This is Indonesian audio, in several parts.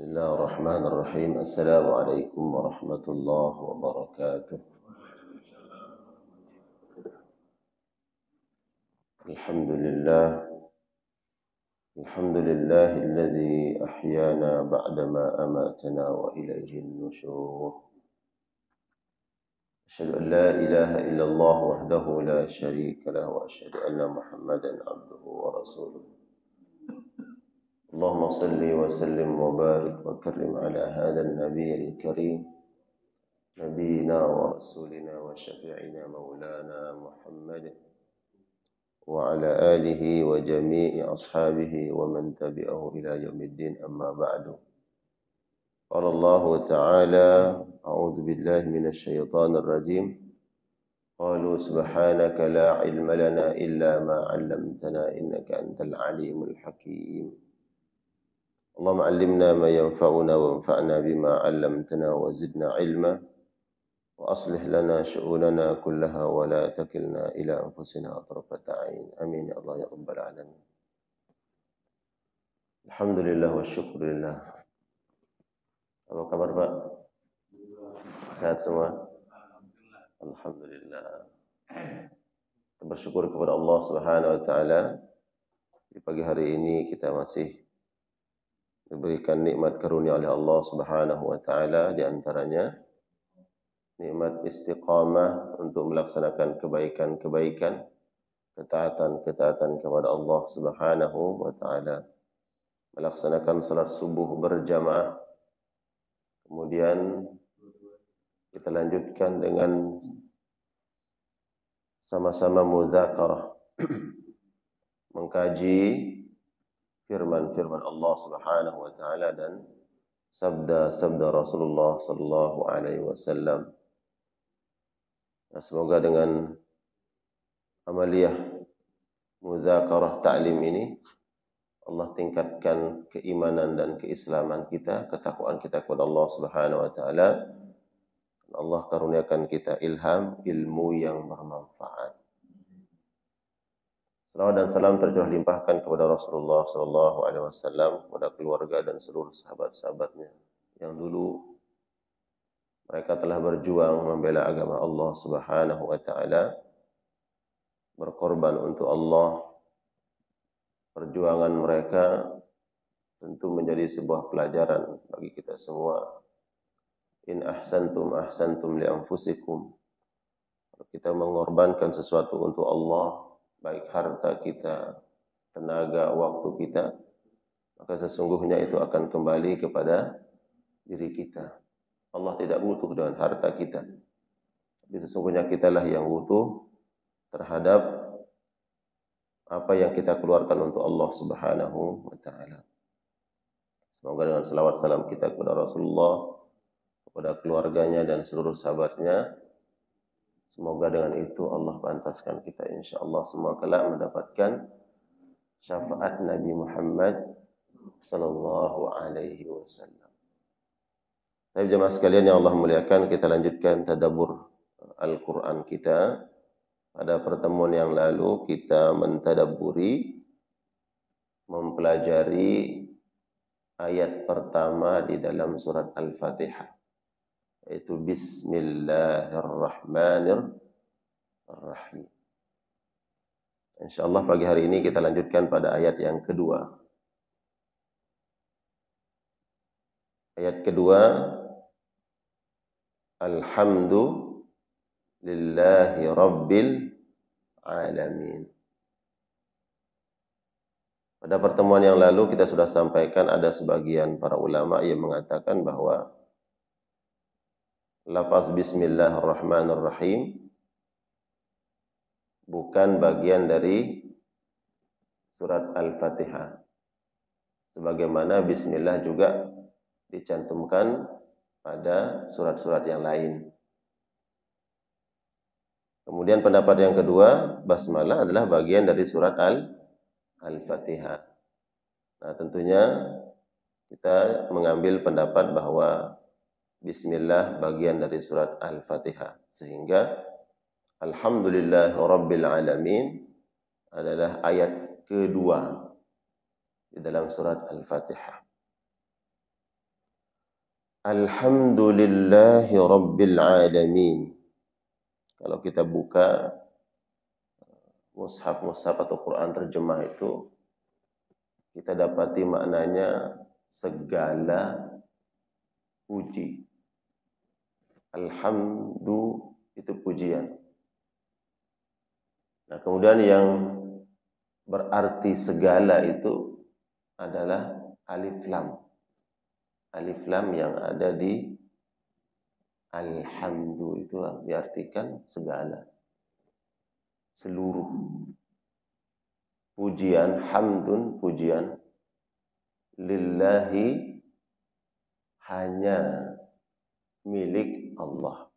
بسم الله الرحمن الرحيم. السلام عليكم ورحمة الله وبركاته. الحمد لله الذي أحيانا بعدما أماتنا وإليه النشور. أشهد أن لا إله إلا الله وحده لا شريك له وأشهد أن محمدا عبده ورسوله. اللهم صل وسلم وبارك وكرم على هذا النبي الكريم نبينا ورسولنا وشفيعنا مولانا محمد وعلى آله وجميع أصحابه ومن تبعه إلى يوم الدين. أما بعد. قال الله تعالى: أعوذ بالله من الشيطان الرجيم. قالوا سبحانك لا علم لنا إلا ما علمتنا إنك أنت العليم الحكيم. اللهم علمنا ما ينفعنا وانفعنا بما علمتنا وزدنا علما وأصلح لنا شؤوننا كلها ولا تكلنا إلى أنفسنا طرفة عين. آمين يا الله يا رب العالمين. Alhamdulillah wa syukurillah. Apa kabar Pak? Sehat semua? Alhamdulillah. Kita bersyukur kepada Allah Subhanahu wa taala. Di pagi hari ini kita masih diberikan nikmat karunia oleh Allah Subhanahu wa taala, di antaranya nikmat istiqamah untuk melaksanakan kebaikan-kebaikan, ketaatan-ketaatan kepada Allah Subhanahu wa taala. Melaksanakan salat subuh berjamaah. Kemudian kita lanjutkan dengan sama-sama mudzakarah mengkaji firman-firman Allah Subhanahu wa taala dan sabda-sabda Rasulullah sallallahu alaihi wasallam. Semoga dengan amaliyah mudzakarah ta'lim ini Allah tingkatkan keimanan dan keislaman kita, ketakwaan kita kepada Allah Subhanahu wa taala. Allah karuniakan kita ilham, ilmu yang bermanfaat. Salawat dan salam tercurah limpahkan kepada Rasulullah sallallahu alaihi wasallam, kepada keluarga dan seluruh sahabat-sahabatnya yang dulu mereka telah berjuang membela agama Allah Subhanahu wa taala, berkorban untuk Allah. Perjuangan mereka tentu menjadi sebuah pelajaran bagi kita semua. In ahsantum ahsantum li anfusikum. Kalau kita mengorbankan sesuatu untuk Allah, baik harta kita, tenaga, waktu kita, maka sesungguhnya itu akan kembali kepada diri kita. Allah tidak butuh dengan harta kita, tapi sesungguhnya kitalah yang butuh terhadap apa yang kita keluarkan untuk Allah Subhanahu wa taala. Semoga dengan selawat salam kita kepada Rasulullah, kepada keluarganya dan seluruh sahabatnya, semoga dengan itu Allah pantaskan kita insyaallah semua kelak mendapatkan syafaat Nabi Muhammad sallallahu alaihi wasallam. Baik jemaah sekalian yang Allah muliakan, kita lanjutkan tadabbur Al-Qur'an kita. Pada pertemuan yang lalu kita mentadabburi, mempelajari ayat pertama di dalam surat Al-Fatihah, yaitu Bismillahirrahmanirrahim. Insyaallah pagi hari ini kita lanjutkan pada ayat yang kedua. Ayat kedua, Alhamdulillahi Rabbil Alamin. Pada pertemuan yang lalu kita sudah sampaikan ada sebagian para ulama yang mengatakan bahwa lafaz Bismillahirrahmanirrahim bukan bagian dari surat Al-Fatihah. Sebagaimana Bismillah juga dicantumkan pada surat-surat yang lain. Kemudian pendapat yang kedua, basmalah adalah bagian dari surat Al-Fatihah. Nah, tentunya kita mengambil pendapat bahwa Bismillah bagian dari surat Al-Fatihah. Sehingga Alhamdulillahirabbil alamin adalah ayat kedua di dalam surat Al-Fatihah. Alhamdulillahi Rabbil Alamin. Kalau kita buka mushaf-mushaf atau Quran terjemah itu, kita dapati maknanya segala puji. Alhamdu itu pujian. Nah, kemudian yang berarti segala itu adalah alif lam. Alif lam yang ada di alhamdu itu diartikan segala, seluruh. Pujian, hamdun, pujian, lillahi, hanya milik Allah.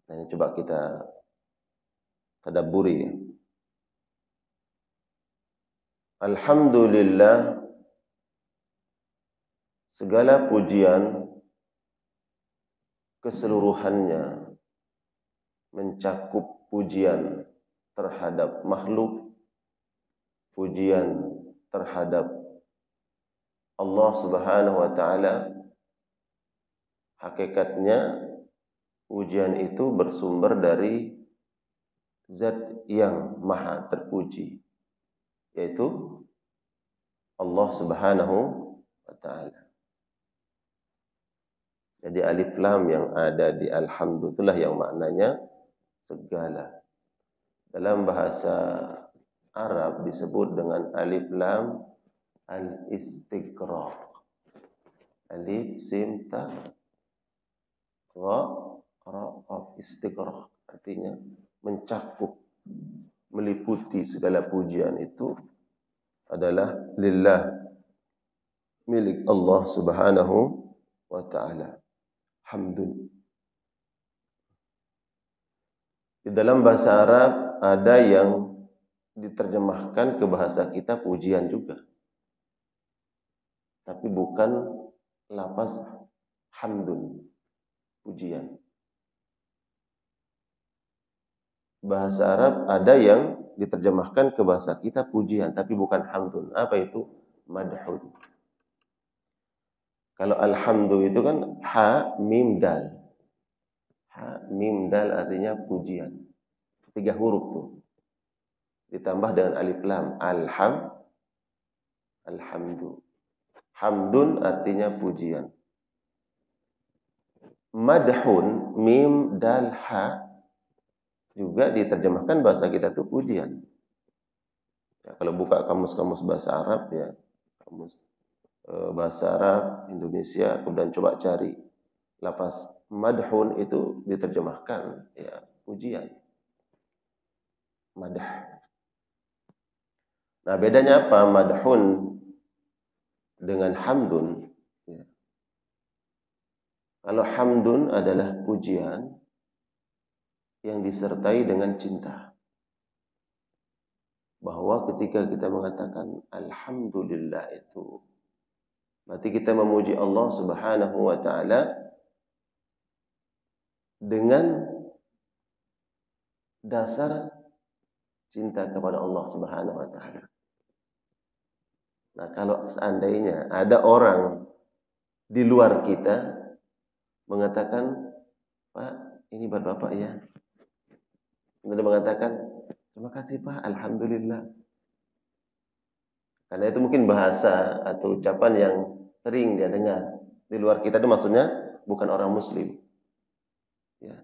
Nah, ini coba kita tadabburi ya. Alhamdulillah, segala pujian keseluruhannya mencakup pujian terhadap makhluk, pujian terhadap Allah Subhanahu wa taala. Hakikatnya pujian itu bersumber dari zat yang maha terpuji, yaitu Allah Subhanahu wa taala. Jadi alif lam yang ada di alhamdu itulah yang maknanya segala. Dalam bahasa Arab disebut dengan alif lam al-istighraq. Alif sim ta ra qaf istighraq, artinya mencakup, meliputi segala pujian itu adalah lillah, milik Allah Subhanahu wa taala. Hamdun. Di dalam bahasa Arab ada yang diterjemahkan ke bahasa kita pujian juga, tapi bukan lafaz hamdun, pujian. Bahasa Arab ada yang diterjemahkan ke bahasa kita pujian, tapi bukan hamdun. Apa itu? Madhun. Kalau alhamdu itu kan ha mim dal. Ha mim dal artinya pujian. 3 huruf tuh. Ditambah dengan alif lam. Alhamdu. Hamdun artinya pujian. Madhun mim dal ha juga diterjemahkan bahasa kita tuh pujian. Ya, kalau buka kamus-kamus bahasa Arab ya, kamus bahasa Arab Indonesia, kemudian coba cari lafaz madhun itu diterjemahkan ya pujian, madah. Nah, bedanya apa madhun dengan hamdun ya. Kalau hamdun adalah pujian yang disertai dengan cinta, bahwa ketika kita mengatakan alhamdulillah itu berarti kita memuji Allah Subhanahu wa taala dengan dasar cinta kepada Allah Subhanahu wa taala. Nah, kalau seandainya ada orang di luar kita mengatakan, "Pak, ini buat Bapak ya." Kemudian mengatakan, "Terima kasih Pak, alhamdulillah." Karena itu mungkin bahasa atau ucapan yang sering dia dengar. Di luar kita itu maksudnya bukan orang muslim. Ya.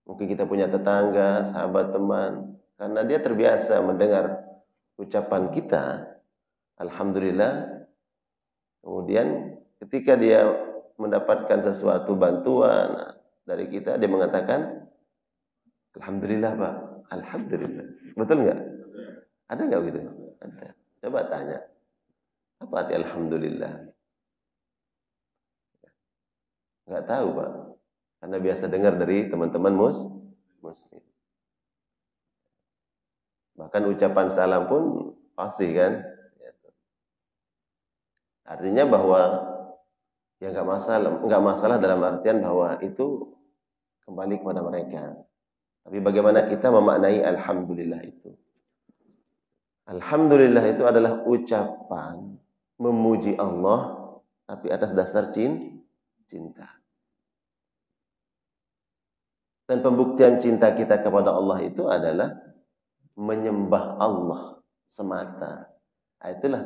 Mungkin kita punya tetangga, sahabat, teman, karena dia terbiasa mendengar ucapan kita, alhamdulillah. Kemudian ketika dia mendapatkan sesuatu bantuan dari kita, dia mengatakan, alhamdulillah Pak, alhamdulillah. Betul nggak? Ada nggak begitu? Ada. Coba tanya, apa arti alhamdulillah? Nggak tahu Pak, karena biasa dengar dari teman-teman muslim. Bahkan ucapan salam pun fasih kan? Artinya bahwa ya nggak masalah dalam artian bahwa itu kembali kepada mereka. Tapi bagaimana kita memaknai alhamdulillah itu? Alhamdulillah itu adalah ucapan memuji Allah tapi atas dasar cinta. cinta. Dan pembuktian cinta kita kepada Allah itu adalah menyembah Allah semata. Nah, itulah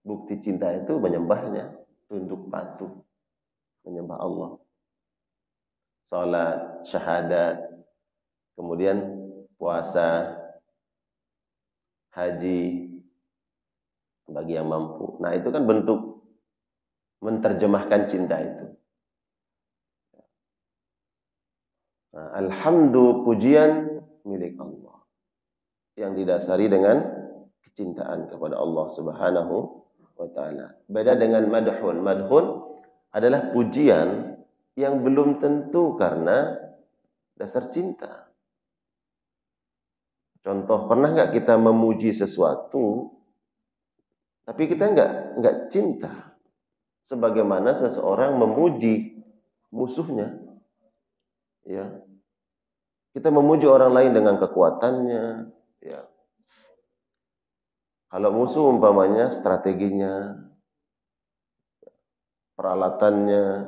bukti cinta itu, menyembahnya, tunduk patuh, menyembah Allah. Salat, syahadat, kemudian puasa, haji bagi yang mampu. Nah, itu kan bentuk menerjemahkan cinta itu. Nah, alhamdu, pujian milik Allah yang didasari dengan kecintaan kepada Allah Subhanahu wa taala. Beda dengan madhun. Madhun adalah pujian yang belum tentu karena dasar cinta. Contoh, pernah nggak kita memuji sesuatu tapi kita nggak cinta, sebagaimana seseorang memuji musuhnya? Ya, kita memuji orang lain dengan kekuatannya. Ya, kalau musuh umpamanya strateginya, peralatannya,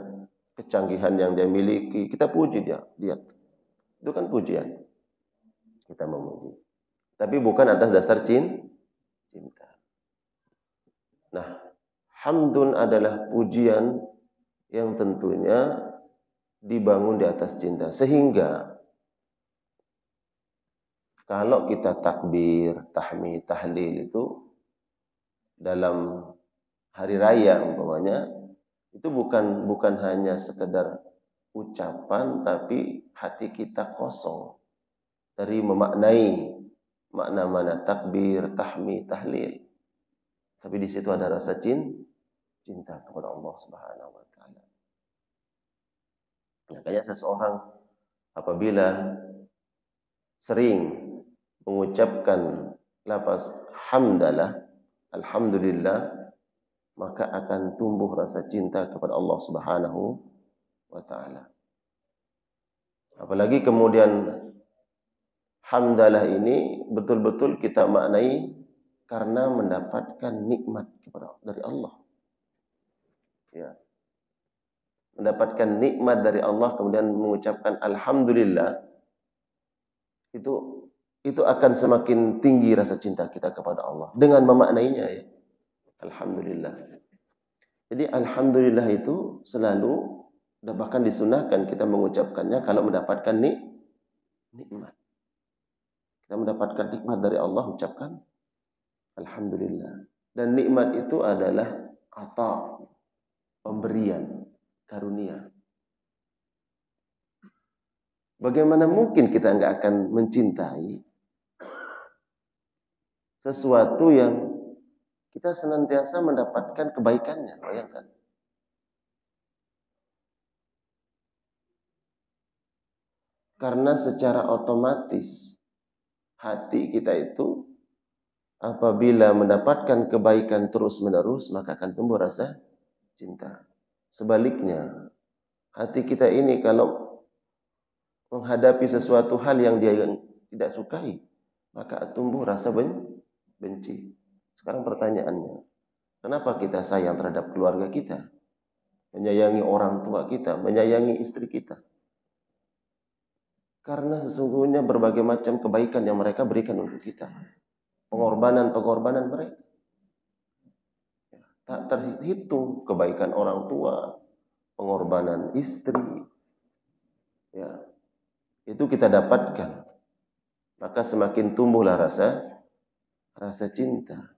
kecanggihan yang dia miliki, kita puji dia. Lihat, itu kan pujian. Kita memuji, tapi bukan atas dasar cinta. Nah, hamdun adalah pujian yang tentunya dibangun di atas cinta. Sehingga kalau kita takbir, tahmid, tahlil itu dalam hari raya umpamanya, itu bukan hanya sekedar ucapan, tapi hati kita kosong dari memaknai makna takbir, tahmid, tahlil. Tapi di situ ada rasa cinta kepada Allah Subhanahu wa taala. Makanya seseorang apabila sering mengucapkan lafaz hamdalah, alhamdulillah, maka akan tumbuh rasa cinta kepada Allah Subhanahu wa taala. Apalagi kemudian hamdalah ini betul-betul kita maknai karena mendapatkan nikmat dari Allah. Ya. Mendapatkan nikmat dari Allah kemudian mengucapkan alhamdulillah, itu akan semakin tinggi rasa cinta kita kepada Allah dengan memaknainya, ya. Alhamdulillah. Jadi alhamdulillah itu selalu, bahkan disunahkan kita mengucapkannya kalau mendapatkan nikmat. Kita mendapatkan nikmat dari Allah, ucapkan alhamdulillah. Dan nikmat itu adalah ata, pemberian, karunia. Bagaimana mungkin kita enggak akan mencintai sesuatu yang kita senantiasa mendapatkan kebaikannya? Bayangkan. Karena secara otomatis hati kita itu apabila mendapatkan kebaikan terus-menerus, maka akan tumbuh rasa cinta. Sebaliknya, hati kita ini kalau menghadapi sesuatu hal yang dia tidak sukai, maka tumbuh rasa benci. Sekarang pertanyaannya, kenapa kita sayang terhadap keluarga kita, menyayangi orang tua kita, menyayangi istri kita? Karena sesungguhnya berbagai macam kebaikan yang mereka berikan untuk kita. Pengorbanan mereka. Tak terhitung kebaikan orang tua, pengorbanan istri. Ya, itu kita dapatkan. Maka semakin tumbuhlah rasa cinta.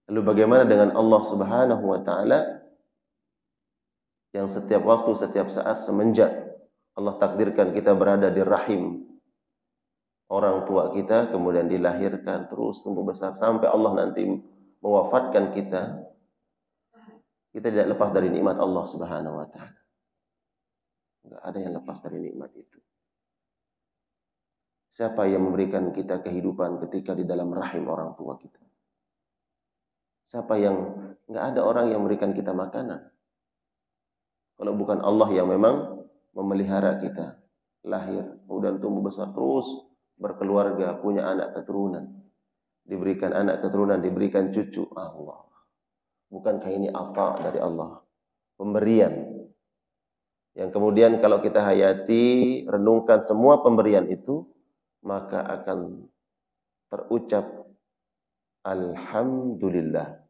Lalu bagaimana dengan Allah Subhanahu wa taala yang setiap waktu, setiap saat, semenjak Allah takdirkan kita berada di rahim orang tua kita, kemudian dilahirkan, terus tumbuh besar sampai Allah nanti mewafatkan kita, kita tidak lepas dari nikmat Allah Subhanahu wa taala. Enggak ada yang lepas dari nikmat itu. Siapa yang memberikan kita kehidupan ketika di dalam rahim orang tua kita? Siapa yang, enggak ada orang yang memberikan kita makanan. Kalau bukan Allah yang memang memelihara kita, lahir, kemudian tumbuh besar, terus berkeluarga, punya anak keturunan, diberikan anak keturunan, diberikan cucu, Allah. Bukankah ini ata dari Allah, pemberian Yang kemudian kalau kita hayati, renungkan semua pemberian itu, maka akan terucap alhamdulillah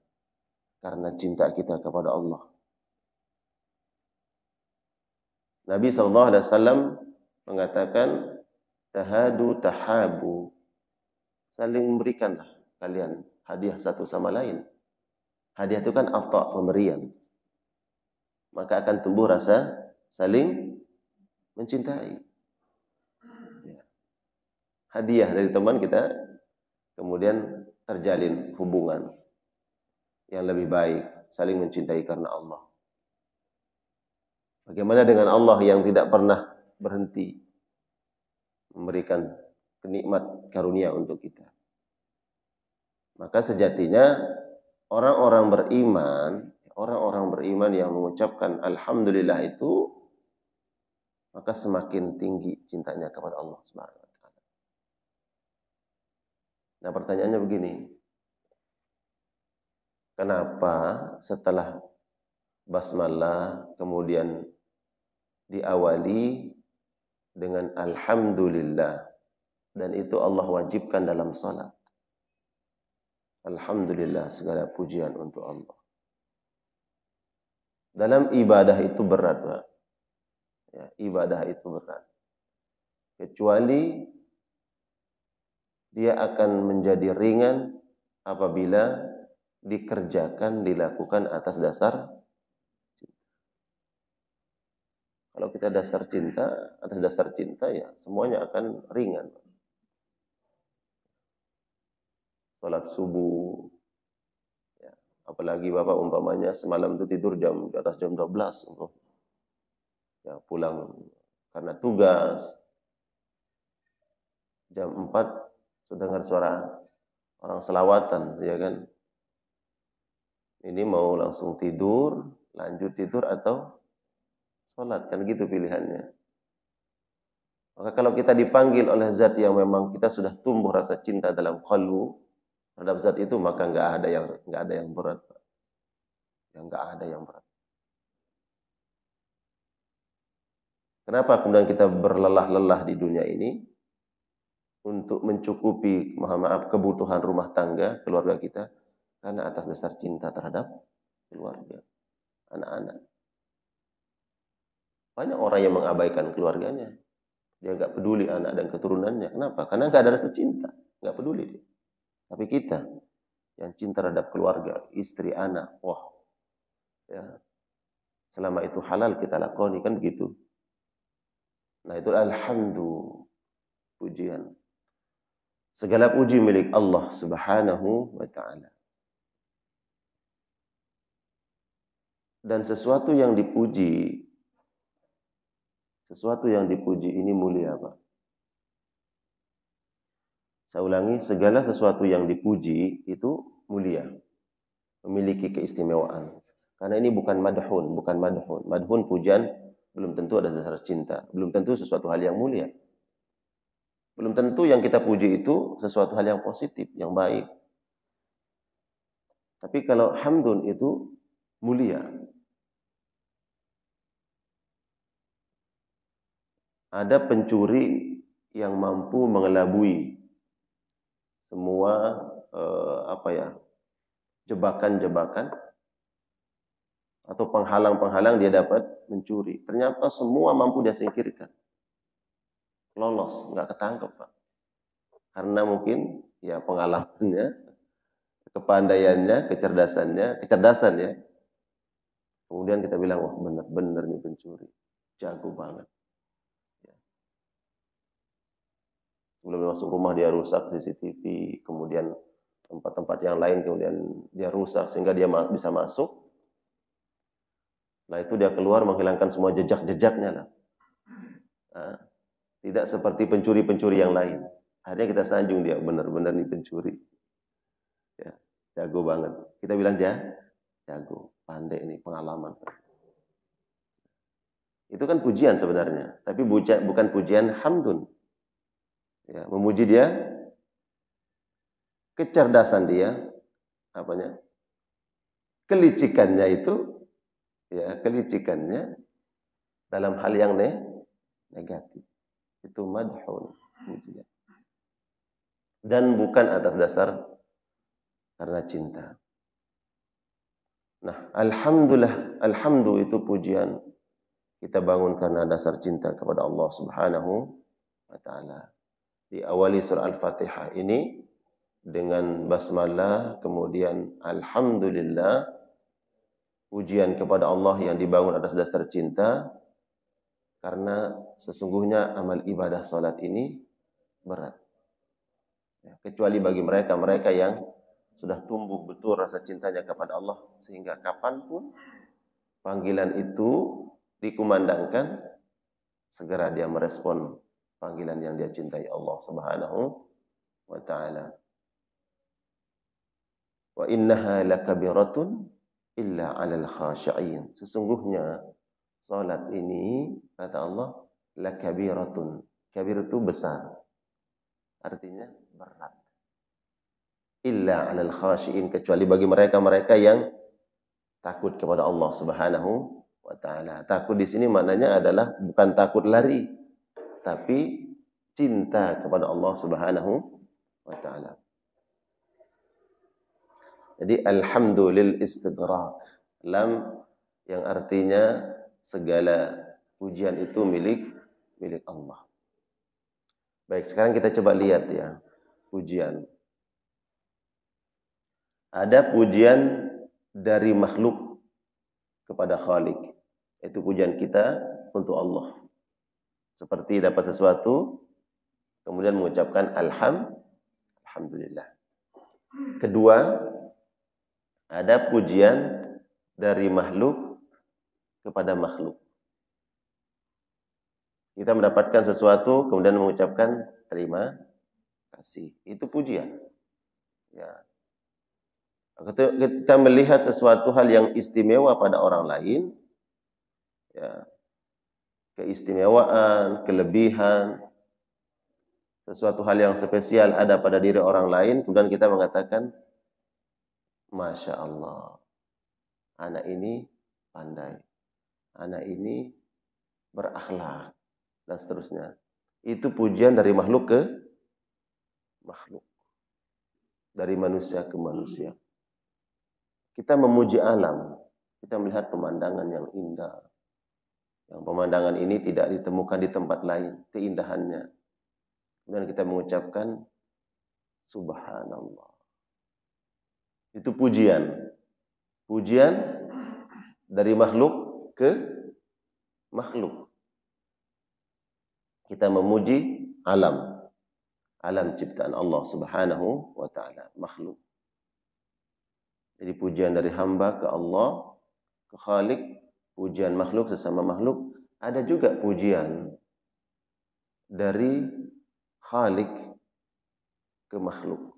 karena cinta kita kepada Allah. Nabi SAW mengatakan, tahadu tahabu, saling memberikanlah kalian hadiah satu sama lain. Hadiah itu kan ata, pemberian. Maka akan tumbuh rasa saling mencintai. Hadiah dari teman kita, kemudian terjalin hubungan yang lebih baik, saling mencintai karena Allah. Bagaimana dengan Allah yang tidak pernah berhenti memberikan kenikmat karunia untuk kita? Maka sejatinya orang-orang beriman yang mengucapkan alhamdulillah itu, maka semakin tinggi cintanya kepada Allah Subhanahu wa taala. Nah, pertanyaannya begini. Kenapa setelah basmalah kemudian diawali dengan alhamdulillah, dan itu Allah wajibkan dalam salat? Alhamdulillah, segala pujian untuk Allah. Dalam ibadah itu berat, Pak. Ya, ibadah itu berat. Kecuali dia akan menjadi ringan apabila dikerjakan, dilakukan atas dasar cinta. Kalau kita atas dasar cinta, ya semuanya akan ringan. Salat subuh, ya, apalagi Bapak umpamanya semalam itu tidur di atas jam 12, ya, pulang karena tugas, jam 4 sudah dengar suara orang selawatan, ya kan? Ini mau langsung tidur, lanjut tidur atau sholat, kan gitu pilihannya. Maka kalau kita dipanggil oleh zat yang memang kita sudah tumbuh rasa cinta dalam qalbu terhadap zat itu, maka nggak ada yang berat. Nggak ada yang berat. Kenapa kemudian kita berlelah-lelah di dunia ini untuk mencukupi, kebutuhan rumah tangga, keluarga kita? Karena atas dasar cinta terhadap keluarga, anak-anak. Banyak orang yang mengabaikan keluarganya. Dia nggak peduli anak dan keturunannya. Kenapa? Karena nggak ada rasa cinta. Nggak peduli dia. Tapi kita yang cinta terhadap keluarga, istri, anak, wah, ya, selama itu halal kita lakoni, kan begitu. Nah, itu alhamdulillah, pujian. Segala puji milik Allah Subhanahu wa taala. Dan sesuatu yang dipuji ini mulia, Pak. Saya ulangi, segala sesuatu yang dipuji itu mulia, memiliki keistimewaan. Karena ini bukan madhun. Madhun, pujian, belum tentu ada dasar cinta, belum tentu sesuatu hal yang mulia. Belum tentu yang kita puji itu sesuatu hal yang positif, yang baik. Tapi kalau hamdun itu mulia. Ada pencuri yang mampu mengelabui semua jebakan-jebakan atau penghalang-penghalang dia dapat mencuri. Ternyata semua mampu dia singkirkan. Lolos, nggak ketangkep, Pak. Karena mungkin ya pengalamannya, kepandaiannya, kecerdasannya. Kemudian kita bilang, wah benar nih pencuri. Jago banget. Sebelum masuk rumah dia rusak CCTV, kemudian tempat-tempat yang lain kemudian dia rusak sehingga dia bisa masuk. Setelah itu dia keluar menghilangkan semua jejak-jejaknya lah. Nah, tidak seperti pencuri-pencuri yang lain. Akhirnya kita sanjung dia, benar-benar nih pencuri. Ya, jago banget. Kita bilang jago, pandai ini, pengalaman. Itu kan pujian sebenarnya, tapi bukan pujian hamdun. Ya, memuji dia, kecerdasan dia, kelicikannya itu, ya, kelicikannya dalam hal yang negatif. Itu madhun, pujian. Dan bukan atas dasar karena cinta. Nah, alhamdulillah, alhamdulillah itu pujian kita bangun karena dasar cinta kepada Allah Subhanahu wa taala. Diawali surah Al-Fatihah ini dengan basmalah, kemudian alhamdulillah, pujian kepada Allah yang dibangun atas dasar cinta, karena sesungguhnya amal ibadah salat ini berat. Ya, kecuali bagi mereka yang sudah tumbuh betul rasa cintanya kepada Allah, sehingga kapanpun panggilan itu dikumandangkan, segera dia merespon panggilan yang dia cintai Allah Subhanahu wa taala. Wa innaha lakabiratun illa 'alal khashi'in. Sesungguhnya salat ini, kata Allah, lakabiratun. Kabir itu besar. Artinya berat. Illa 'alal khashi'in, kecuali bagi mereka yang takut kepada Allah Subhanahu wa taala. Takut di sini maknanya adalah bukan takut lari, tapi cinta kepada Allah Subhanahu wa taala. Jadi alhamdulillah istighraq, lam yang artinya segala pujian itu milik Allah. Baik, sekarang kita coba lihat ya, pujian. Ada pujian dari makhluk kepada Khalik. Itu pujian kita untuk Allah. Seperti dapat sesuatu, kemudian mengucapkan alhamdulillah. Kedua, ada pujian dari makhluk kepada makhluk. Kita mendapatkan sesuatu, kemudian mengucapkan terima kasih. Itu pujian. Ya. Kita melihat sesuatu hal yang istimewa pada orang lain, ya, keistimewaan, kelebihan, sesuatu hal yang spesial ada pada diri orang lain, kemudian kita mengatakan, Masya Allah, anak ini pandai, anak ini berakhlak, dan seterusnya. Itu pujian dari makhluk ke makhluk, dari manusia ke manusia. Kita memuji alam, kita melihat pemandangan yang indah, yang pemandangan ini tidak ditemukan di tempat lain, keindahannya. Kemudian kita mengucapkan Subhanallah. Itu pujian. Pujian dari makhluk ke makhluk. Kita memuji alam. Alam ciptaan Allah Subhanahu wa taala, makhluk. Jadi pujian dari hamba ke Allah, ke Khalik, pujian makhluk sesama makhluk. Ada juga pujian dari Khalik ke makhluk.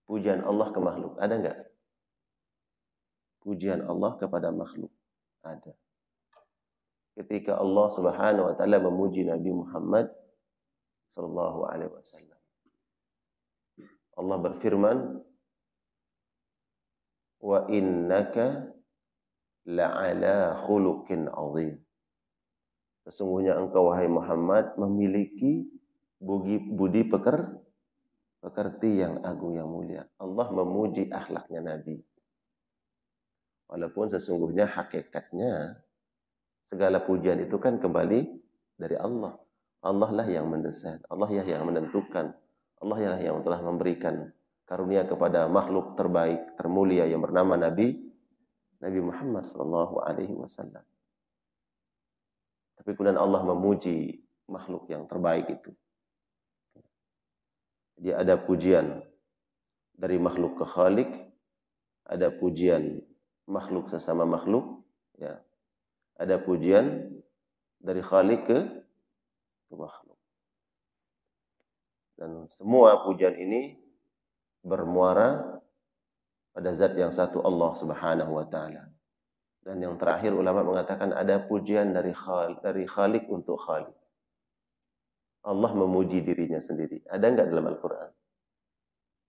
Pujian Allah ke makhluk. Ada enggak? Pujian Allah kepada makhluk. Ada. Ketika Allah Subhanahu wa taala memuji Nabi Muhammad sallallahu alaihi wasallam. Allah berfirman, "Wa innaka la'ala khuluqin 'azim." Sesungguhnya engkau wahai Muhammad memiliki budi pekerti yang agung yang mulia. Allah memuji akhlaknya Nabi. Walaupun sesungguhnya hakikatnya segala pujian itu kan kembali dari Allah. Allah lah yang mendesain, Allah lah yang menentukan, Allah lah yang telah memberikan karunia kepada makhluk terbaik, termulia yang bernama Nabi Muhammad sallallahu alaihi wasallam. Tapi kemudian Allah memuji makhluk yang terbaik itu. Jadi ada pujian dari makhluk ke Khalik, ada pujian makhluk sesama makhluk, ya. Ada pujian dari Khalik ke makhluk. Dan semua pujian ini bermuara pada zat yang satu, Allah Subhanahu wa taala. Dan yang terakhir ulama mengatakan ada pujian dari Khalik untuk Khalik. Allah memuji dirinya sendiri. Ada enggak dalam Al-Qur'an?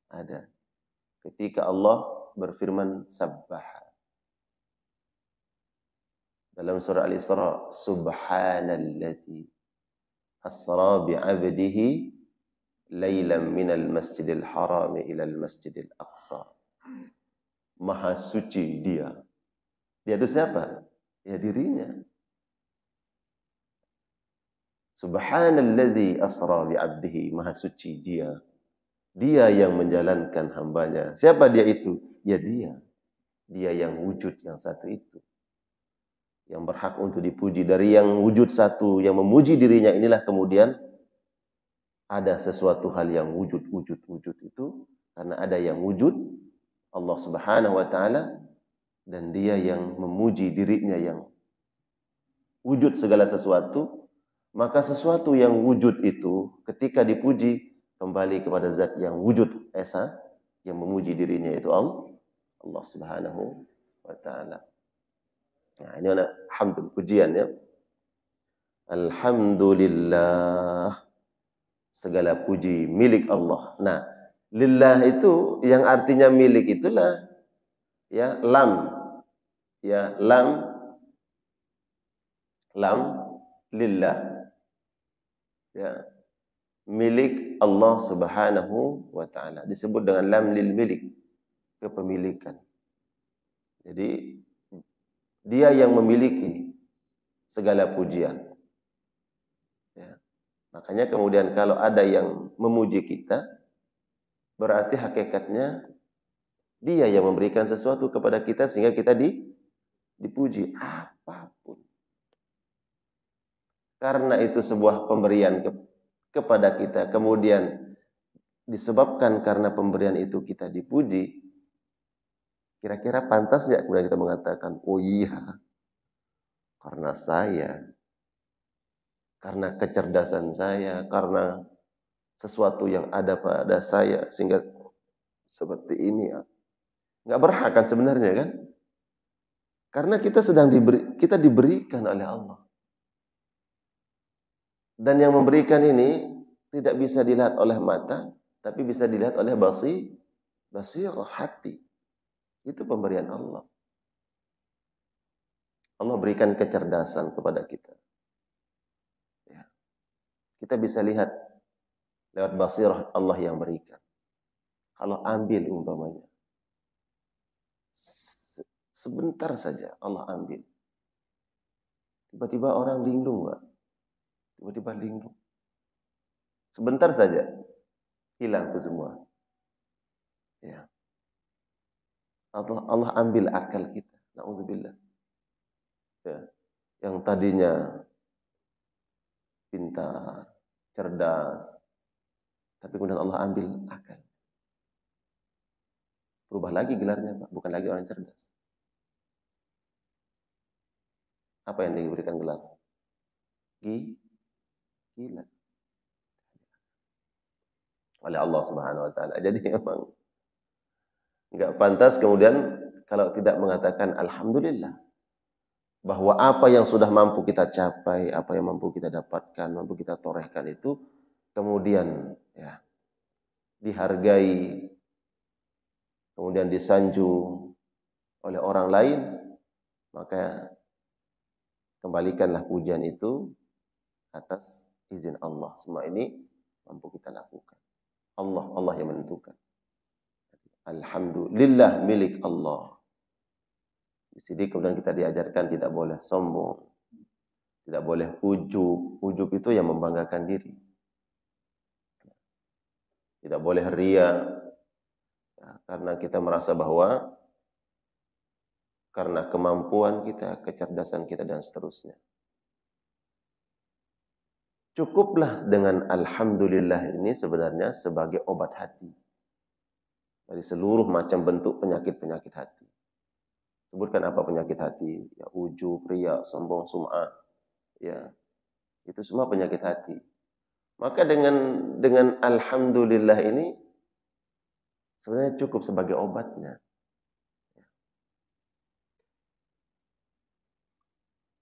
Ada. Ketika Allah berfirman sabbaha. Dalam surah Al-Isra, subhanalladzi asra bi'abdihi lailan minal masjidil haram ilal masjidil aqsa. Maha suci dia. Dia itu siapa? Ya dirinya. Subhanalladzi asra bi'abdihi, maha suci dia. Dia yang menjalankan hambanya. Siapa dia itu? Ya dia. Dia yang wujud yang satu itu. Yang berhak untuk dipuji. Dari yang wujud satu, yang memuji dirinya, inilah kemudian ada sesuatu hal yang wujud itu. Karena ada yang wujud, Allah Subhanahu wa ta'ala, dan dia yang memuji dirinya yang wujud segala sesuatu. Maka sesuatu yang wujud itu ketika dipuji kembali kepada zat yang wujud esa, yang memuji dirinya itu Allah Subhanahu wa ta'ala. Nah, ini alhamdulillah pujian ya. Alhamdulillah, segala puji milik Allah. Nah, lillah itu yang artinya milik itulah ya lam lillah ya, milik Allah Subhanahu wa ta'ala. Disebut dengan lam lil milik, kepemilikan. Jadi dia yang memiliki segala pujian. Ya. Makanya kemudian kalau ada yang memuji kita, berarti hakikatnya dia yang memberikan sesuatu kepada kita sehingga kita dipuji apapun. Karena itu sebuah pemberian kepada kita. Kemudian disebabkan karena pemberian itu kita dipuji. Kira-kira pantas nggak kemudian kita mengatakan, oh iya, karena saya, karena kecerdasan saya, karena sesuatu yang ada pada saya sehingga seperti ini ya. Nggak berhak kan sebenarnya kan? Karena kita kita diberikan oleh Allah. Dan yang memberikan ini tidak bisa dilihat oleh mata, tapi bisa dilihat oleh basirah hati. Itu pemberian Allah. Allah berikan kecerdasan kepada kita. Ya. Kita bisa lihat lewat basirah Allah yang berikan. Kalau ambil umpamanya, sebentar saja Allah ambil. Tiba-tiba orang linglung, Pak. Tiba-tiba linglung. Sebentar saja hilang itu semua. Ya. Allah ambil akal kita. Na'udzubillah. Ya. Yang tadinya pintar, cerdas, tapi kemudian Allah ambil akal. Berubah lagi gelarnya, Pak. Bukan lagi orang cerdas. Apa yang diberikan gelar? Gila. Oleh Allah Subhanahu wa ta'ala. Jadi memang enggak pantas kemudian kalau tidak mengatakan alhamdulillah. Bahwa apa yang sudah mampu kita capai, apa yang mampu kita dapatkan, mampu kita torehkan itu kemudian ya dihargai, kemudian disanjung oleh orang lain, maka kembalikanlah pujian itu atas izin Allah. Semua ini mampu kita lakukan. Allah yang menentukan. Alhamdulillah milik Allah. Di sini kemudian kita diajarkan tidak boleh sombong, tidak boleh ujub. Ujub itu yang membanggakan diri. Tidak boleh ria, ya, karena kita merasa bahwa karena kemampuan kita, kecerdasan kita dan seterusnya. Cukuplah dengan alhamdulillah ini sebenarnya sebagai obat hati dari seluruh macam bentuk penyakit-penyakit hati. Sebutkan apa penyakit hati? Ya, ujub, riya, sombong, sum'ah. Ya, itu semua penyakit hati. Maka dengan alhamdulillah ini sebenarnya cukup sebagai obatnya.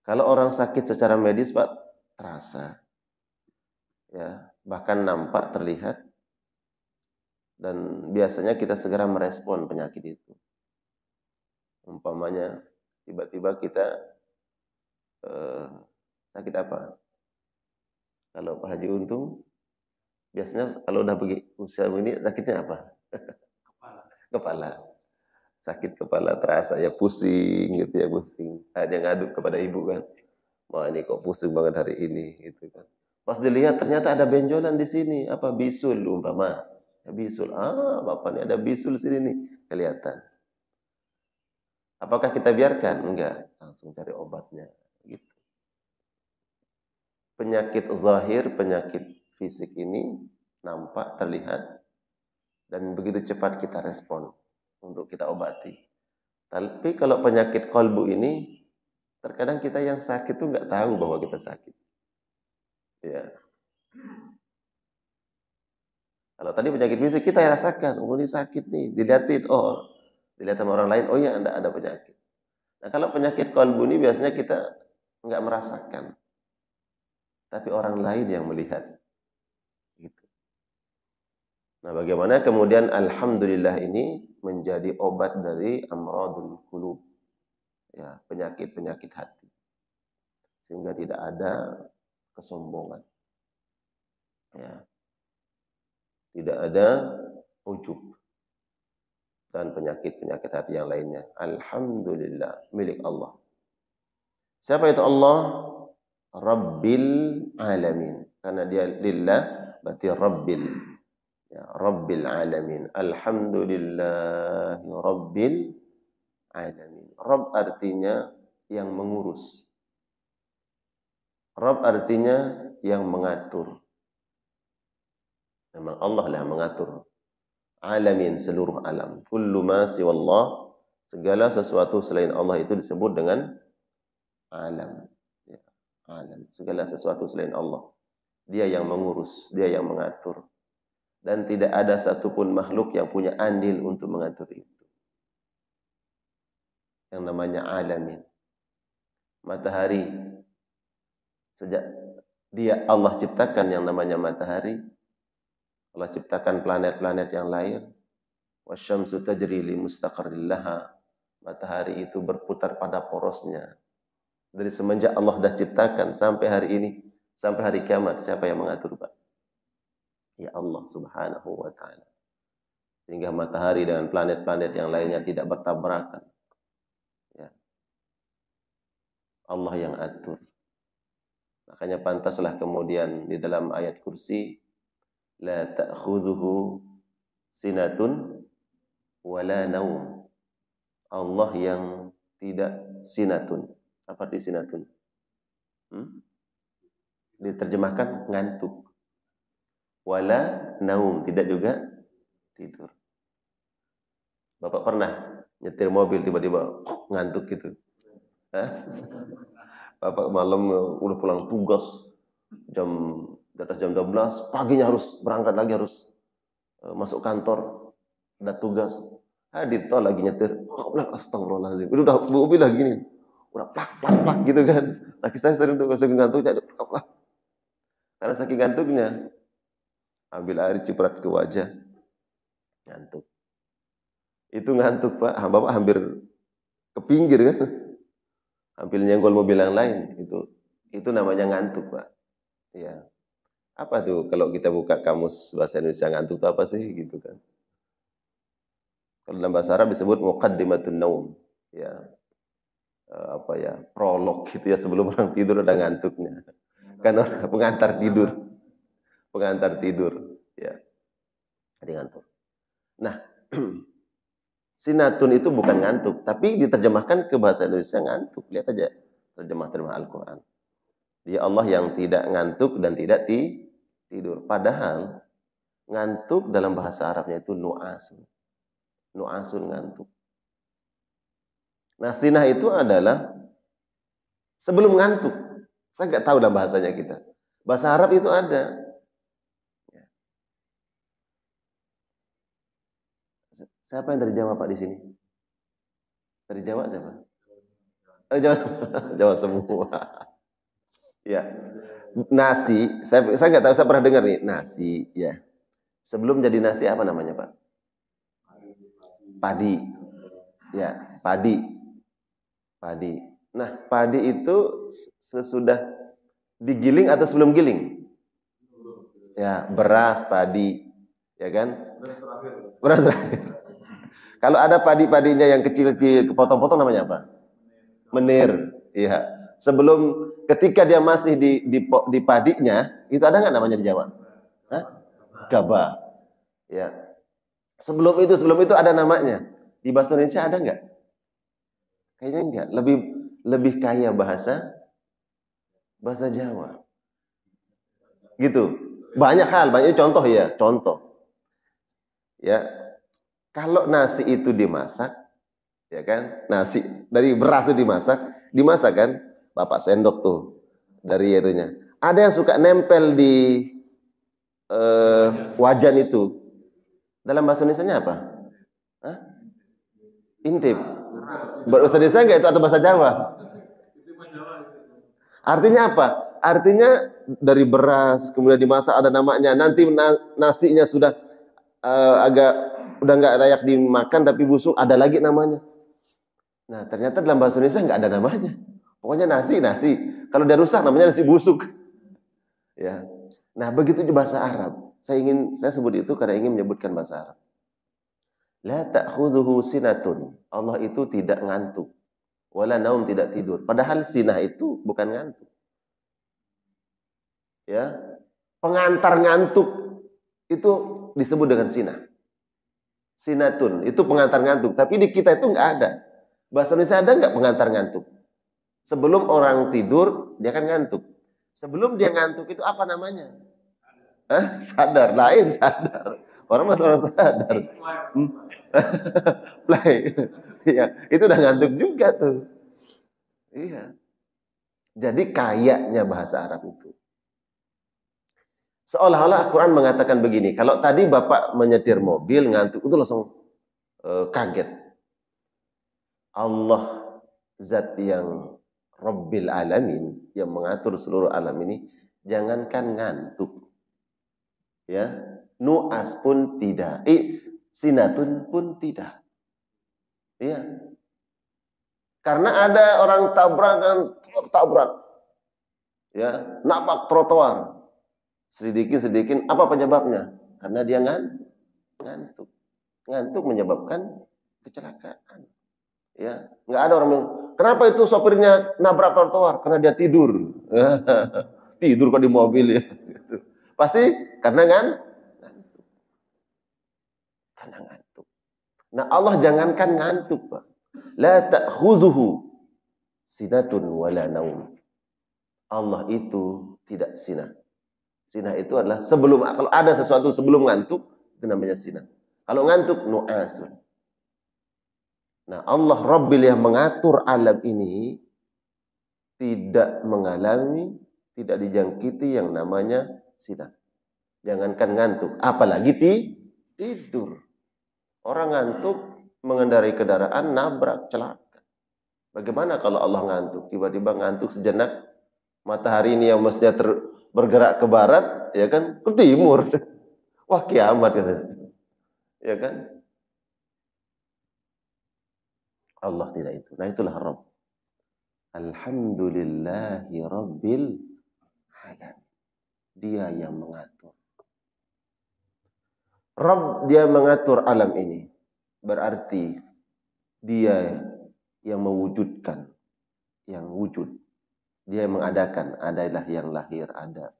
Kalau orang sakit secara medis, Pak, terasa. Ya, bahkan nampak, terlihat. Dan biasanya kita segera merespon penyakit itu. Umpamanya tiba-tiba kita sakit apa? Kalau Pak Haji Untung, biasanya kalau udah usia begini sakitnya apa? Kepala. Sakit kepala terasa ya pusing gitu ya, pusing. Hanya ngadu kepada ibu kan. Wah ini kok pusing banget hari ini gitu kan. Pas dilihat ternyata ada benjolan di sini, apa bisul umpama. Ya, bisul. Ah, Bapak ini ada bisul di sini nih, kelihatan. Apakah kita biarkan? Enggak, langsung cari obatnya gitu. Penyakit zahir, penyakit fisik ini nampak, terlihat dan begitu cepat kita respon untuk kita obati. Tapi kalau penyakit kolbu ini, terkadang kita yang sakit tuh nggak tahu bahwa kita sakit. Ya. Kalau tadi penyakit fisik kita yang rasakan, oh ini sakit nih, dilihatin, oh dilihat sama orang lain, oh iya ada penyakit. Nah kalau penyakit kolbu ini biasanya kita nggak merasakan, tapi orang lain yang melihat. Gitu. Nah bagaimana kemudian alhamdulillah ini menjadi obat dari amradul qulub, ya penyakit-penyakit hati, sehingga tidak ada kesombongan, ya. Tidak ada ujub dan penyakit-penyakit hati yang lainnya. Alhamdulillah, milik Allah. Siapa itu Allah? Rabbil alamin. Karena dia lillah, berarti Rabbil. Ya, Rabbil alamin. Alhamdulillah Rabbil alamin. Rabb artinya yang mengurus. Rabb artinya yang mengatur. Memang Allah lah mengatur. Alamin, seluruh alam. Kullu ma siwallah, segala sesuatu selain Allah itu disebut dengan alam. Ya, alam. Segala sesuatu selain Allah. Dia yang mengurus, dia yang mengatur. Dan tidak ada satupun makhluk yang punya andil untuk mengatur itu. Yang namanya alamin. Matahari. Sejak dia Allah ciptakan yang namanya matahari, Allah ciptakan planet-planet yang lain. Wasyamsu tajri li mustaqarril laha. Matahari itu berputar pada porosnya. Dari semenjak Allah dah ciptakan sampai hari ini, sampai hari kiamat, siapa yang mengatur, Pak? Ya Allah Subhanahu wa taala. Sehingga matahari dengan planet-planet yang lainnya tidak bertabrakan. Ya. Allah yang atur. Makanya pantaslah kemudian di dalam ayat kursi, la ta'khudhuhu sinatun wala naum. Allah yang tidak sinatun. Apa arti sinatun? Diterjemahkan ngantuk. Wala naum, tidak juga tidur. Bapak pernah nyetir mobil tiba-tiba ngantuk gitu? Hah? Bapak malam udah pulang tugas di atas jam 12, paginya harus berangkat lagi, harus masuk kantor, ada tugas. Di tol lagi nyetir, astagfirullahaladzim. Udah mobil lagi gini, udah plak gitu kan. Saya sering tuh saking ngantuk, jadi plak. Karena saking ngantuknya, ambil air ciprat ke wajah, ngantuk. Itu ngantuk Pak, Bapak hampir ke pinggir kan, hampir nyenggol mobil yang lain. Itu namanya ngantuk Pak. Ya. Apa tuh kalau kita buka kamus bahasa Indonesia ngantuk itu apa sih gitu kan? Kalau dalam bahasa Arab disebut muqaddimatun naum. Ya. Prolog gitu ya, sebelum orang tidur ada ngantuknya. Kan pengantar tidur. Pengantar tidur, ya. Ada ngantuk. Nah, sinatun itu bukan ngantuk, tapi diterjemahkan ke bahasa Indonesia ngantuk. Lihat aja terjemah Al-Qur'an. Dia Allah yang tidak ngantuk dan tidak tidur. Padahal ngantuk dalam bahasa Arabnya itu nu'asun. Nu'asun, ngantuk. Nah, sinah itu adalah sebelum ngantuk. Saya nggak tahu dalam bahasanya kita. Bahasa Arab itu ada. Siapa yang dari Jawa Pak di sini? Dari Jawa siapa? Jawa, Jawa semua. Ya. Nasi, saya nggak tahu, saya pernah dengar nih, nasi, ya. Sebelum jadi nasi apa namanya, Pak? Padi. Ya, padi. Padi. Nah, padi itu sesudah digiling atau sebelum giling? Ya, beras, padi, ya kan? Beras terakhir. Kalau ada padi-padinya yang kecil-kecil, kepotong-potong namanya apa? Menir. Iya. Sebelum ketika dia masih di padinya, itu ada nggak namanya di Jawa? Hah? Gabah. Ya. Sebelum itu ada namanya. Di bahasa Indonesia ada nggak? Kayaknya enggak. Lebih kaya bahasa Jawa. Gitu. Banyak hal, banyak contoh ya, contoh. Ya. Kalau nasi itu dimasak, ya kan? Nasi dari beras itu dimasak kan? Bapak sendok tuh dari itunya. Ada yang suka nempel di wajan itu. Dalam bahasa Indonesia apa? Hah? Intip. Bahasa Indonesia enggak itu atau bahasa Jawa? Artinya apa? Artinya dari beras kemudian dimasak ada namanya. Nanti nasinya sudah agak udah nggak layak dimakan tapi busuk, ada lagi namanya. Nah, ternyata dalam bahasa Indonesia nggak ada namanya. Pokoknya nasi. Kalau dia rusak namanya nasi busuk. Ya. Nah, begitu di bahasa Arab. Saya sebut itu karena ingin menyebutkan bahasa Arab. La ta'khudhuhu sinatun. Allah itu tidak ngantuk. Wala naum, tidak tidur. Padahal sinah itu bukan ngantuk. Ya. Pengantar ngantuk itu disebut dengan sinah. Sinatun, itu pengantar ngantuk. Tapi di kita itu nggak ada. Bahasa Indonesia ada nggak pengantar ngantuk? Sebelum orang tidur, dia kan ngantuk. Sebelum dia ngantuk itu apa namanya? Sadar, lain sadar. Orang masalah sadar. Play. Iya, itu udah ngantuk juga tuh. Iya. Jadi kayaknya bahasa Arab itu. Seolah-olah Al-Quran mengatakan begini, kalau tadi Bapak menyetir mobil ngantuk, itu langsung kaget. Allah zat yang Rabbil Alamin, yang mengatur seluruh alam ini, jangankan ngantuk. Ya, nu'as pun tidak, sinatun pun tidak. Ya. Karena ada orang tabrak. Ya, nabrak trotoar. Selidikin, apa penyebabnya? Karena dia ngantuk. Ngantuk menyebabkan kecelakaan. Ya, nggak ada orang bilang, kenapa itu sopirnya nabrak trotoar? Karena dia tidur. Tidur kok di mobil ya. Pasti karena ngantuk. Karena ngantuk. Nah, Allah jangankan ngantuk, Pak. La ta'khudhuhu sinatun wala naum. Allah itu tidak sinah. Sinah itu adalah kalau ada sesuatu sebelum ngantuk, itu namanya sinah. Kalau ngantuk, nu'asun. Nah, Allah Rabbil yang mengatur alam ini tidak mengalami, tidak dijangkiti yang namanya sinah. Jangankan ngantuk, apalagi tidur. Orang ngantuk mengendarai kendaraan, nabrak, celaka. Bagaimana kalau Allah ngantuk? Tiba-tiba ngantuk sejenak, matahari ini yang mestinya bergerak ke barat, ya kan, ke timur. Wah, kiamat gitu. Ya kan? Allah tidak itu. Nah, itulah Rabb. Alhamdulillahi Rabbil Alamin. Dia yang mengatur. Rabb, dia mengatur alam ini. Berarti dia yang mewujudkan, yang wujud. Dia yang mengadakan, adalah yang lahir, ada.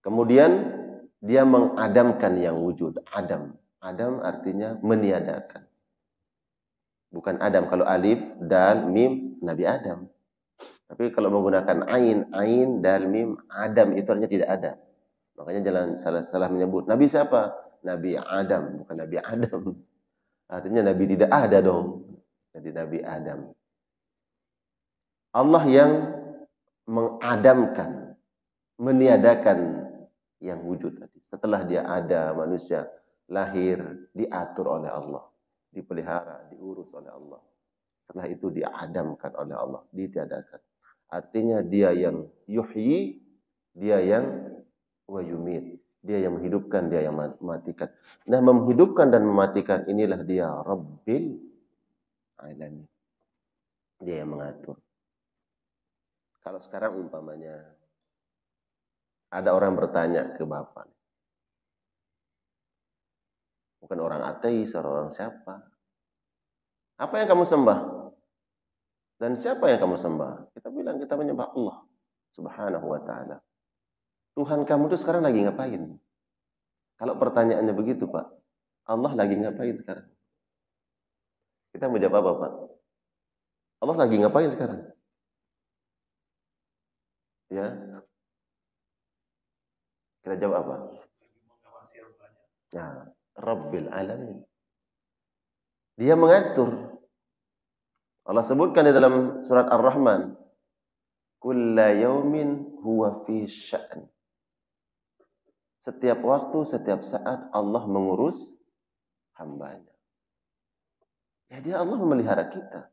Kemudian dia mengadamkan yang wujud, Adam. Adam artinya meniadakan. Bukan Adam, kalau alif, dal, mim, Nabi Adam. Tapi kalau menggunakan ain, dal, mim, Adam itu artinya tidak ada. Makanya jangan salah menyebut. Nabi siapa? Nabi Adam, bukan Nabi Adam. Artinya Nabi tidak ada dong. Jadi Nabi Adam. Allah yang mengadamkan, meniadakan yang wujud tadi. Setelah dia ada, manusia lahir, diatur oleh Allah, dipelihara, diurus oleh Allah. Setelah itu diadamkan oleh Allah, ditiadakan. Artinya dia yang yuhyi, dia yang wa yumit. Dia yang menghidupkan, dia yang mematikan. Nah, menghidupkan dan mematikan inilah dia Rabbil Alamin. Dia yang mengatur. Kalau sekarang umpamanya ada orang bertanya ke Bapak, bukan orang ateis, orang siapa, apa yang kamu sembah? Dan siapa yang kamu sembah? Kita bilang kita menyembah Allah Subhanahu wa taala. Tuhan kamu itu sekarang lagi ngapain? Kalau pertanyaannya begitu, Pak, Allah lagi ngapain sekarang? Kita mau jawab apa, Pak? Allah lagi ngapain sekarang? Ya, kita jawab apa? Ya, Rabbil Alamin. Dia mengatur. Allah sebutkan di dalam surat Ar-Rahman, kulla yaumin huwa fi sya'n. Setiap waktu, setiap saat Allah mengurus hambanya. Jadi Allah memelihara kita.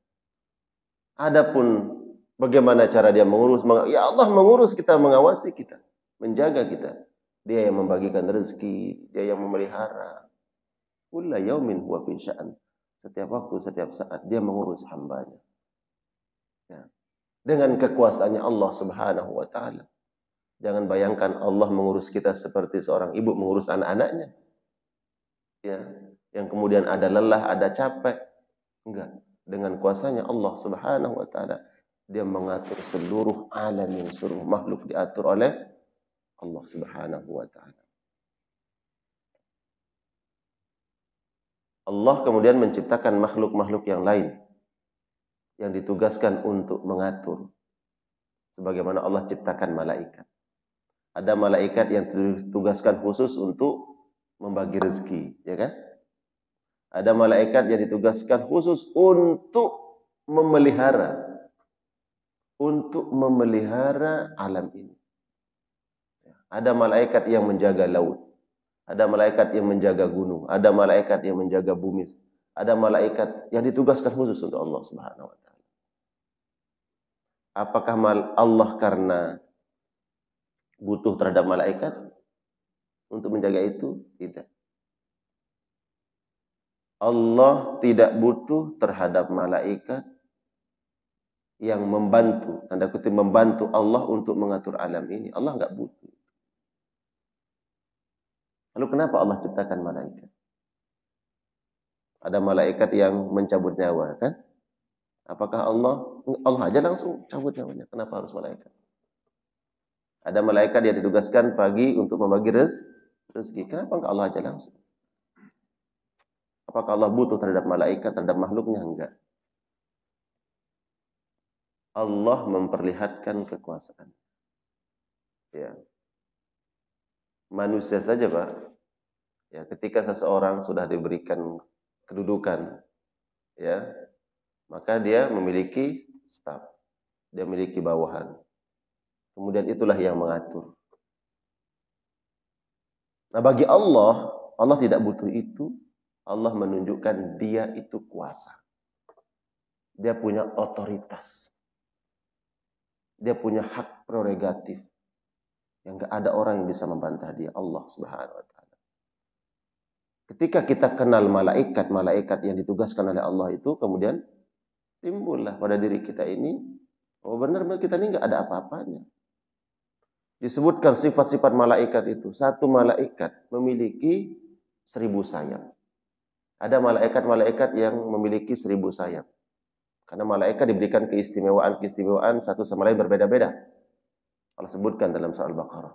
Adapun bagaimana cara dia mengurus, ya Allah mengurus kita, mengawasi kita, menjaga kita. Dia yang membagikan rezeki, dia yang memelihara. Kulla yaumin huwa fi sya'n. Setiap waktu, setiap saat dia mengurus hambanya. Ya. Dengan kekuasaannya Allah Subhanahu wa taala. Jangan bayangkan Allah mengurus kita seperti seorang ibu mengurus anak-anaknya. Ya, yang kemudian ada lelah, ada capek. Enggak. Dengan kuasanya Allah Subhanahu wa taala, dia mengatur seluruh alamin, seluruh makhluk diatur oleh Allah Subhanahu wa taala. Allah kemudian menciptakan makhluk-makhluk yang lain yang ditugaskan untuk mengatur. Sebagaimana Allah ciptakan malaikat. Ada malaikat yang ditugaskan khusus untuk membagi rezeki, ya kan? Ada malaikat yang ditugaskan khusus untuk memelihara alam ini. Ada malaikat yang menjaga laut. Ada malaikat yang menjaga gunung, ada malaikat yang menjaga bumi, ada malaikat yang ditugaskan khusus untuk Allah Subhanahu wa taala. Apakah Allah karena butuh terhadap malaikat untuk menjaga itu? Tidak. Allah tidak butuh terhadap malaikat yang membantu, tanda kutip membantu Allah untuk mengatur alam ini. Allah enggak butuh. Lalu kenapa Allah ciptakan malaikat? Ada malaikat yang mencabut nyawa, kan? Apakah Allah aja langsung cabut nyawanya? Kenapa harus malaikat? Ada malaikat yang ditugaskan pagi untuk membagi rezeki. Kenapa enggak Allah aja langsung? Apakah Allah butuh terhadap malaikat, terhadap makhluknya? Enggak. Allah memperlihatkan kekuasaan. Ya. Manusia saja, Pak. Ya, ketika seseorang sudah diberikan kedudukan, ya, maka dia memiliki staf, dia memiliki bawahan. Kemudian itulah yang mengatur. Nah, bagi Allah, Allah tidak butuh itu. Allah menunjukkan dia itu kuasa. Dia punya otoritas. Dia punya hak prerogatif. Yang enggak ada orang yang bisa membantah dia, Allah Subhanahu wa taala. Ketika kita kenal malaikat yang ditugaskan oleh Allah itu, kemudian timbullah pada diri kita ini, oh benar-benar kita ini enggak ada apa-apanya. Disebutkan sifat-sifat malaikat itu. Satu malaikat memiliki 1000 sayap. Ada malaikat-malaikat yang memiliki 1000 sayap. Karena malaikat diberikan keistimewaan satu sama lain berbeda-beda. Allah sebutkan dalam surah Al-Baqarah.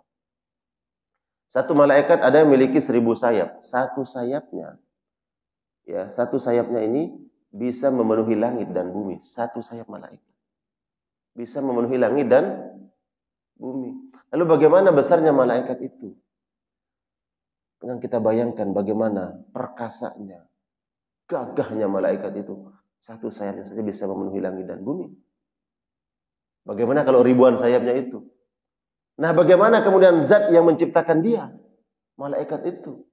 Satu malaikat ada yang memiliki 1000 sayap. Satu sayapnya ini bisa memenuhi langit dan bumi. Satu sayap malaikat bisa memenuhi langit dan bumi. Lalu bagaimana besarnya malaikat itu? Dengan kita bayangkan bagaimana perkasanya, gagahnya malaikat itu. Satu sayapnya saja bisa memenuhi langit dan bumi. Bagaimana kalau ribuan sayapnya itu? Nah, bagaimana kemudian zat yang menciptakan dia? Malaikat itu.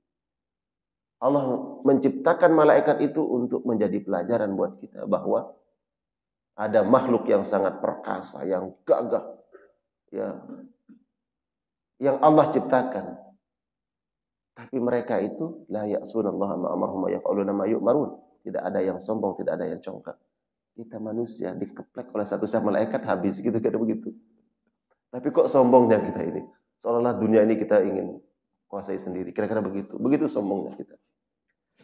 Allah menciptakan malaikat itu untuk menjadi pelajaran buat kita bahwa ada makhluk yang sangat perkasa, yang gagah, ya, yang Allah ciptakan. Tapi mereka itu la ya'sunallaha ma amarhum wa yaf'aluna ma yu'marun. Tidak ada yang sombong, tidak ada yang congkak. Kita manusia dikeplek oleh satu sama malaikat habis gitu kira begitu. Tapi kok sombongnya kita ini? Seolah-olah dunia ini kita ingin kuasai sendiri. Kira-kira begitu. Begitu sombongnya kita.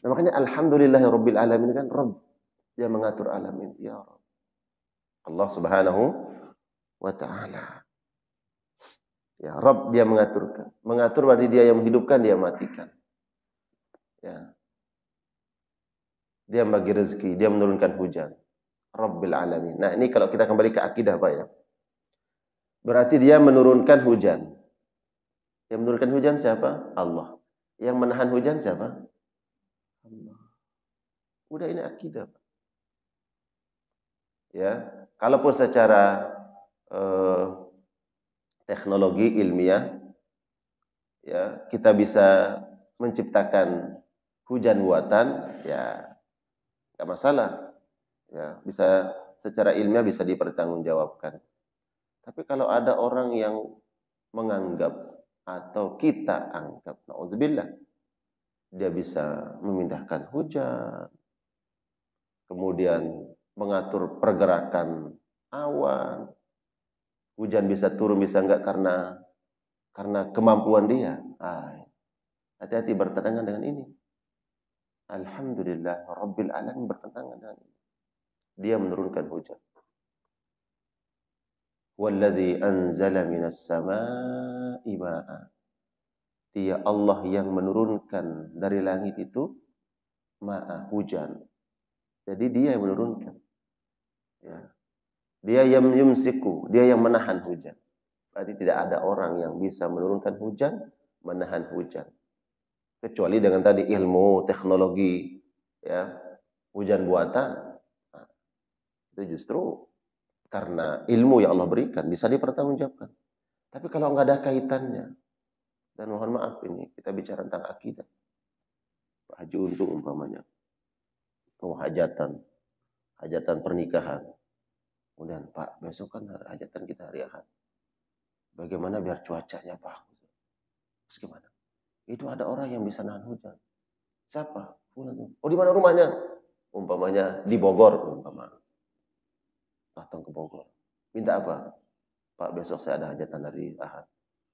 Nah, makanya alhamdulillahirabbil alamin kan Rabb yang mengatur alam ini ya Rabb. Allah Subhanahu wa taala. Ya, Rabb dia mengaturkan. Mengatur berarti dia yang menghidupkan, dia matikan. Ya. Dia membagi rezeki, dia menurunkan hujan. Rabbil alamin. Nah, ini kalau kita kembali ke akidah Pak ya. Berarti dia menurunkan hujan. Yang menurunkan hujan siapa? Allah. Yang menahan hujan siapa? Allah. Udah ini akidah Pak. Ya, kalaupun secara teknologi ilmiah ya, kita bisa menciptakan hujan buatan, ya enggak masalah. Ya, bisa secara ilmiah bisa dipertanggungjawabkan. Tapi kalau ada orang yang menganggap atau kita anggap, naudzubillah, dia bisa memindahkan hujan, kemudian mengatur pergerakan awan, hujan bisa turun bisa enggak karena kemampuan dia. Hati-hati bertentangan dengan ini. Alhamdulillah Rabbil alamin bertentangan dengan ini. Dia menurunkan hujan. Walladzi anzala minas samaa'i ma'a. Dia Allah yang menurunkan dari langit itu ma'a, hujan. Jadi dia yang menurunkan. Ya. Dia yang yumsiku, dia yang menahan hujan. Berarti tidak ada orang yang bisa menurunkan hujan, menahan hujan. Kecuali dengan tadi ilmu, teknologi, ya, hujan buatan. Nah, itu justru karena ilmu yang Allah berikan bisa dipertanggungjawabkan. Tapi kalau nggak ada kaitannya, dan mohon maaf ini kita bicara tentang akidah. Pak Haji Untung umpamanya, hajatan pernikahan. Kemudian Pak, besok kan hajatan kita hari Ahad. Bagaimana biar cuacanya bagus? Terus gimana? Itu ada orang yang bisa nahan hujan. Siapa? Oh, di mana rumahnya? Umpamanya di Bogor, umpamanya. Datang ke Bogor. Minta apa? Pak, besok saya ada hajatan hari Ahad.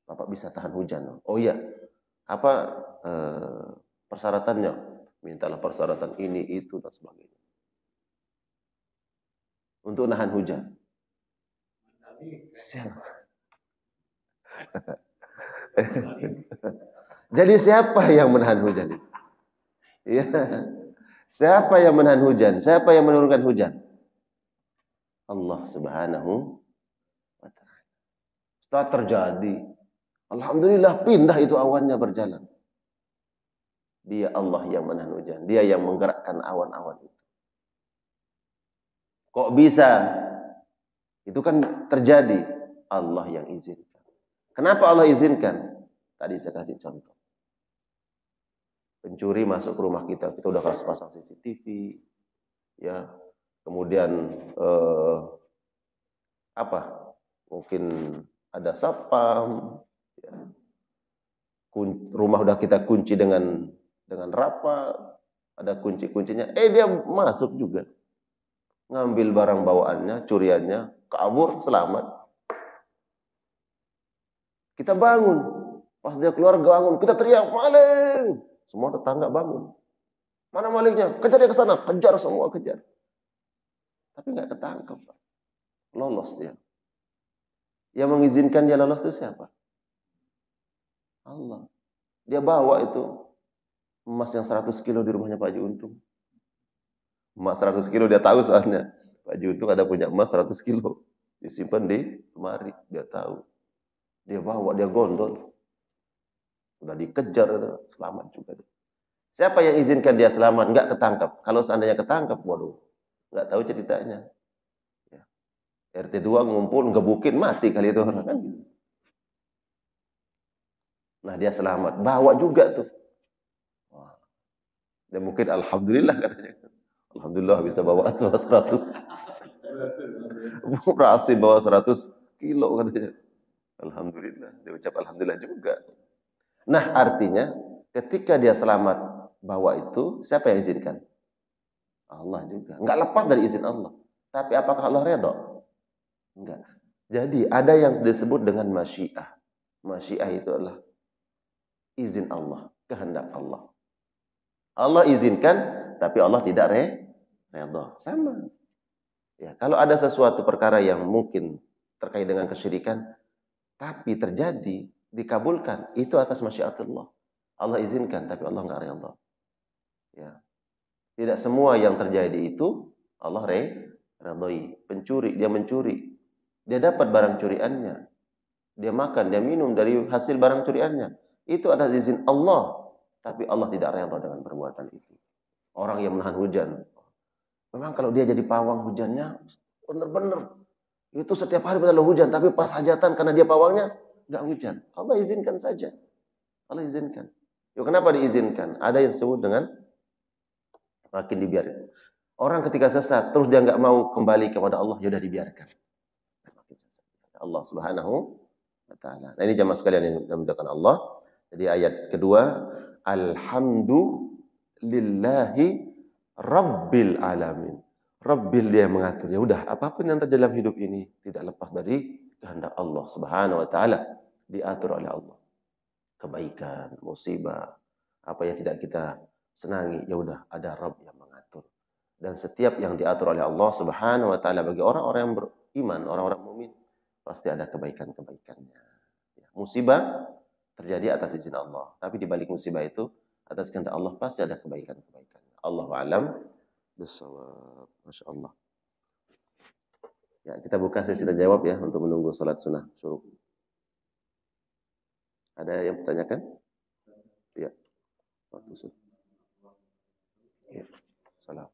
Bapak bisa tahan hujan. Oh iya. Apa persyaratannya? Mintalah persyaratan ini, itu, dan sebagainya. Untuk nahan hujan. Siapa? Jadi siapa yang menahan hujan itu? Ya. Siapa yang menahan hujan? Siapa yang menurunkan hujan? Allah Subhanahu wa ta'ala. Setelah terjadi, alhamdulillah pindah itu awannya berjalan. Dia Allah yang menahan hujan. Dia yang menggerakkan awan-awan itu. Kok bisa? Itu kan terjadi. Allah yang izinkan. Kenapa Allah izinkan? Tadi saya kasih contoh. Pencuri masuk ke rumah kita udah kasih pasang CCTV, ya. Kemudian mungkin ada satpam, ya. Rumah udah kita kunci dengan rapat, ada kunci-kuncinya. Dia masuk juga, ngambil barang bawaannya, curiannya, kabur, selamat. Kita bangun, pas dia keluar bangun, kita teriak maling. Semua tetangga bangun. Mana malingnya? Kejar dia ke sana, kejar semua, kejar. Tapi nggak ketangkep, Pak. Lolos dia. Yang mengizinkan dia lolos itu siapa? Allah. Dia bawa itu emas yang 100 kilo di rumahnya Pak Haji Untung. Emas 100 kilo dia tahu soalnya. Pak Haji Untung ada punya emas 100 kilo. Disimpan di lemari, dia tahu. Dia bawa, dia gondol. Udah dikejar, selamat juga. Siapa yang izinkan dia selamat? Nggak ketangkap. Kalau seandainya ketangkap, waduh, nggak tahu ceritanya. Ya. RT 2 ngumpul, ngebukin, mati kali itu orang kan. Nah, dia selamat. Bawa juga tuh. Wah. Dan mungkin alhamdulillah katanya. Alhamdulillah bisa bawa 100. Berhasil bawa 100 kilo katanya. Alhamdulillah. Dia ucap alhamdulillah juga. Nah, artinya ketika dia selamat bawa itu, siapa yang izinkan? Allah juga. Enggak lepas dari izin Allah. Tapi apakah Allah redha? Enggak. Jadi ada yang disebut dengan masyiah. Masyiah itu adalah izin Allah, kehendak Allah. Allah izinkan, tapi Allah tidak redha. Sama. Ya, kalau ada sesuatu perkara yang mungkin terkait dengan kesyirikan, tapi terjadi, dikabulkan, itu atas masyiatullah. Allah izinkan, tapi Allah enggak redha. Ya. Tidak semua yang terjadi itu Allah redai. Pencuri, dia mencuri. Dia dapat barang curiannya. Dia makan, dia minum dari hasil barang curiannya. Itu atas izin Allah. Tapi Allah tidak redha dengan perbuatan itu. Orang yang menahan hujan. Memang kalau dia jadi pawang hujannya, benar-benar. Itu setiap hari benar hujan. Tapi pas hajatan karena dia pawangnya, nggak hujan. Allah izinkan saja. Allah izinkan. Yuk, kenapa diizinkan? Ada yang disebut dengan makin dibiarkan. Orang ketika sesat, terus dia nggak mau kembali kepada Allah, ya udah dibiarkan. Makin sesat. Allah Subhanahu wa Ta'ala. Nah, ini jamaah sekalian yang dimuliakan Allah. Jadi ayat kedua, alhamdulillahi rabbil alamin. Rabbil, dia yang mengatur. Ya udah, apapun yang terjadi dalam hidup ini tidak lepas dari kehendak Allah Subhanahu wa Ta'ala, diatur oleh Allah. Kebaikan, musibah, apa yang tidak kita senangi, ya udah ada Rabb yang mengatur. Dan setiap yang diatur oleh Allah Subhanahu wa Ta'ala bagi orang-orang yang beriman, orang-orang mukmin, pasti ada kebaikan-kebaikannya. Ya, musibah terjadi atas izin Allah, tapi di balik musibah itu atas kehendak Allah pasti ada kebaikan-kebaikannya. Allahu a'lam bishawab. Masya Allah. Ya, kita buka sesi tanya jawab ya untuk menunggu salat sunnah syuruk. Ada yang bertanyakan? Ya. Waktu sunnah. Ya. Salam.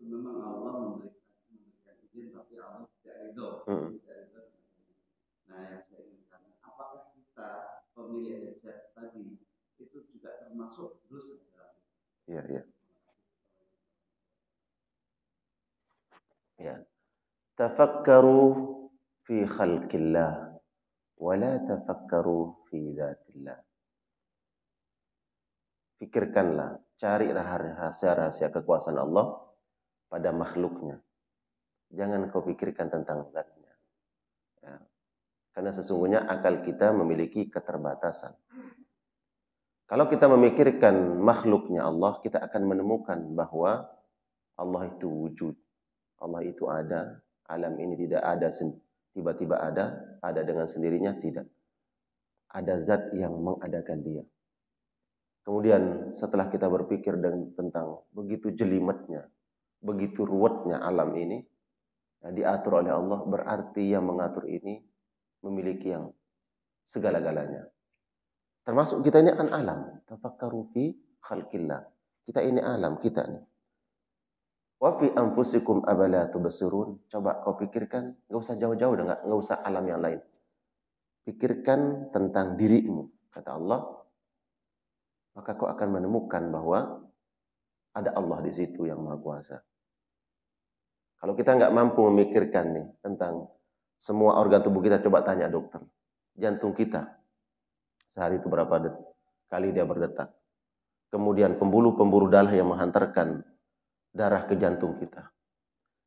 Memang Allah memberikan izin, tapi Allah tidak ridho. Nah, yang saya inginkan, apakah kita pemilih hajat tadi itu juga termasuk dosa? Ya. Ya. Tafakkaru fi khalqillah wa la tafakkaru fi dzatillah. Pikirkanlah, cari rahasia-rahasia kekuasaan Allah pada makhluknya. Jangan kau pikirkan tentang zatnya. Ya. Karena sesungguhnya akal kita memiliki keterbatasan. Kalau kita memikirkan makhluknya Allah, kita akan menemukan bahwa Allah itu wujud. Allah itu ada. Alam ini tidak ada tiba-tiba ada dengan sendirinya, tidak. Ada zat yang mengadakan dia. Kemudian setelah kita berpikir tentang begitu jelimetnya, begitu ruwetnya alam ini, diatur oleh Allah, berarti yang mengatur ini memiliki yang segala-galanya. Termasuk kita ini alam. Tafakkaru fi khalqillah. Kita ini alam, kita nih. Wa fi anfusikum abala tubsirun. Coba kau pikirkan, enggak usah jauh-jauh, enggak usah alam yang lain. Pikirkan tentang dirimu, kata Allah. Maka kau akan menemukan bahwa ada Allah di situ yang Maha Kuasa. Kalau kita enggak mampu memikirkan nih tentang semua organ tubuh kita, coba tanya dokter. Jantung kita sehari itu berapa kali dia berdetak. Kemudian pembuluh-pembuluh darah yang menghantarkan darah ke jantung kita.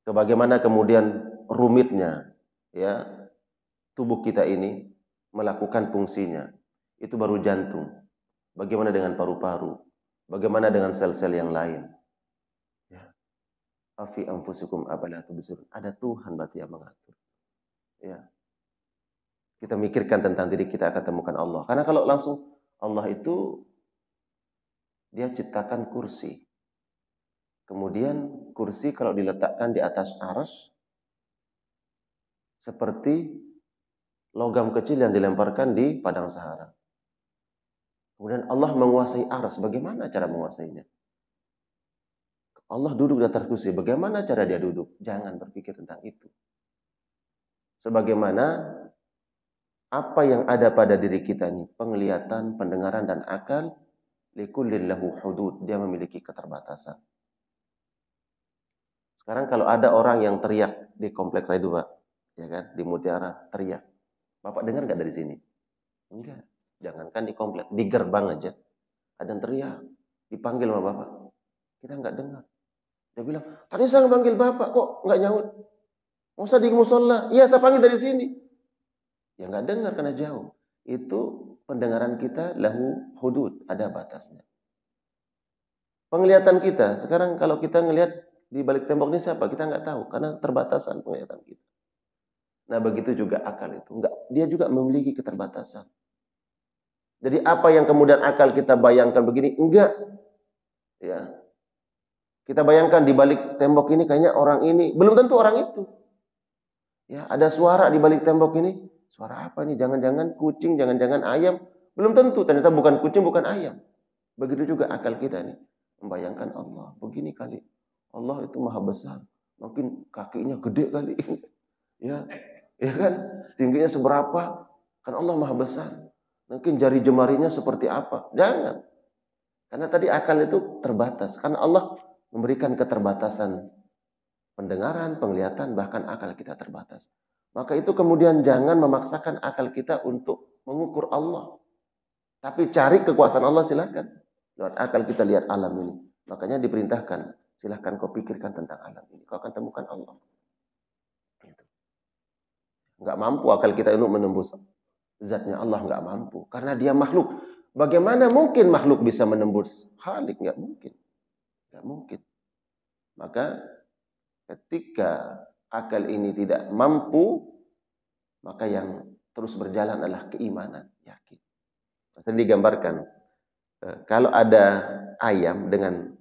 Bagaimana kemudian rumitnya ya tubuh kita ini melakukan fungsinya. Itu baru jantung. Bagaimana dengan paru-paru? Bagaimana dengan sel-sel yang lain? Ya. Afi anfusikum abala tubsirun. Ada Tuhan berarti yang mengatur. Ya. Kita mikirkan tentang diri kita akan temukan Allah. Karena kalau langsung Allah itu dia ciptakan kursi. Kemudian kursi kalau diletakkan di atas arsy seperti logam kecil yang dilemparkan di padang Sahara. Kemudian Allah menguasai arsy. Bagaimana cara menguasainya? Allah duduk di atas kursi. Bagaimana cara dia duduk? Jangan berpikir tentang itu. Sebagaimana apa yang ada pada diri kita ini, penglihatan, pendengaran, dan akal, likullin lahu hudud, dia memiliki keterbatasan. Sekarang kalau ada orang yang teriak di kompleks saya itu, Pak, ya kan, di Mutiara, teriak. Bapak dengar nggak dari sini? Enggak. Jangankan di kompleks, di gerbang aja. Ada yang teriak, dipanggil sama Bapak. Kita nggak dengar. Dia bilang, tadi saya panggil Bapak, kok nggak nyaut? Masa di musola? Iya, saya panggil dari sini. Ya nggak dengar karena jauh. Itu pendengaran kita lahu hudud, ada batasnya. Penglihatan kita, sekarang kalau kita ngelihat di balik tembok ini siapa? Kita nggak tahu karena terbatasan penglihatan kita. Nah, begitu juga akal itu. Enggak, dia juga memiliki keterbatasan. Jadi apa yang kemudian akal kita bayangkan begini, enggak. Ya. Kita bayangkan di balik tembok ini kayaknya orang ini, belum tentu orang itu. Ya, ada suara di balik tembok ini. Suara apa nih? Jangan-jangan kucing, jangan-jangan ayam. Belum tentu, ternyata bukan kucing, bukan ayam. Begitu juga akal kita nih. Membayangkan Allah, begini kali. Allah itu maha besar. Mungkin kakinya gede kali. Ya, ya kan? Tingginya seberapa? Kan Allah maha besar. Mungkin jari jemarinya seperti apa? Jangan. Karena tadi akal itu terbatas. Karena Allah memberikan keterbatasan pendengaran, penglihatan, bahkan akal kita terbatas. Maka itu kemudian jangan memaksakan akal kita untuk mengukur Allah. Tapi cari kekuasaan Allah, silakan. Lewat akal kita lihat alam ini. Makanya diperintahkan, silahkan kau pikirkan tentang alam ini. Kau akan temukan Allah. Nggak mampu akal kita untuk menembus zatnya Allah, nggak mampu. Karena dia makhluk. Bagaimana mungkin makhluk bisa menembus Khalik? Nggak mungkin. Nggak mungkin. Maka ketika akal ini tidak mampu, maka yang terus berjalan adalah keimanan, yakin. Tadi digambarkan, kalau ada ayam dengan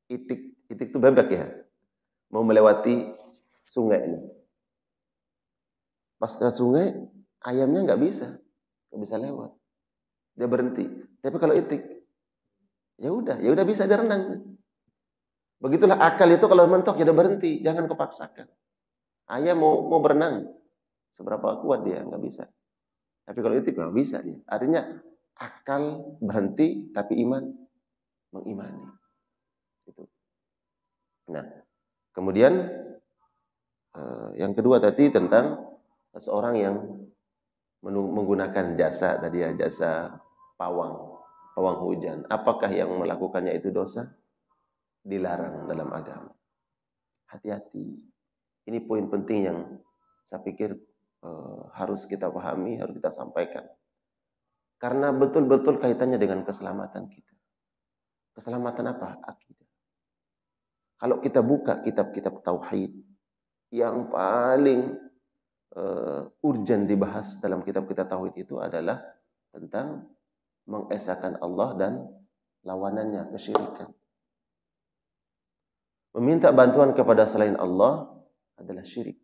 itik itu bebek ya, mau melewati sungai ini. Pas ke sungai, ayamnya nggak bisa lewat. Dia berhenti. Tapi kalau itik, ya udah bisa dia renang. Begitulah akal itu kalau mentok ya udah berhenti, jangan kepaksakan. Ayam mau berenang, seberapa kuat dia nggak bisa. Tapi kalau itik nggak bisa dia. Artinya akal berhenti, tapi iman mengimani. Gitu. Nah, kemudian yang kedua tadi tentang seseorang yang menggunakan jasa tadi ya, jasa pawang hujan. Apakah yang melakukannya itu dosa? Dilarang dalam agama. Hati-hati. Ini poin penting yang saya pikir harus kita pahami, harus kita sampaikan. Karena betul-betul kaitannya dengan keselamatan kita. Keselamatan apa? Akidah. Kalau kita buka kitab-kitab tauhid yang paling urgen dibahas dalam kitab-kitab tauhid itu adalah tentang mengesahkan Allah dan lawanannya, kesyirikan. Meminta bantuan kepada selain Allah adalah syirik.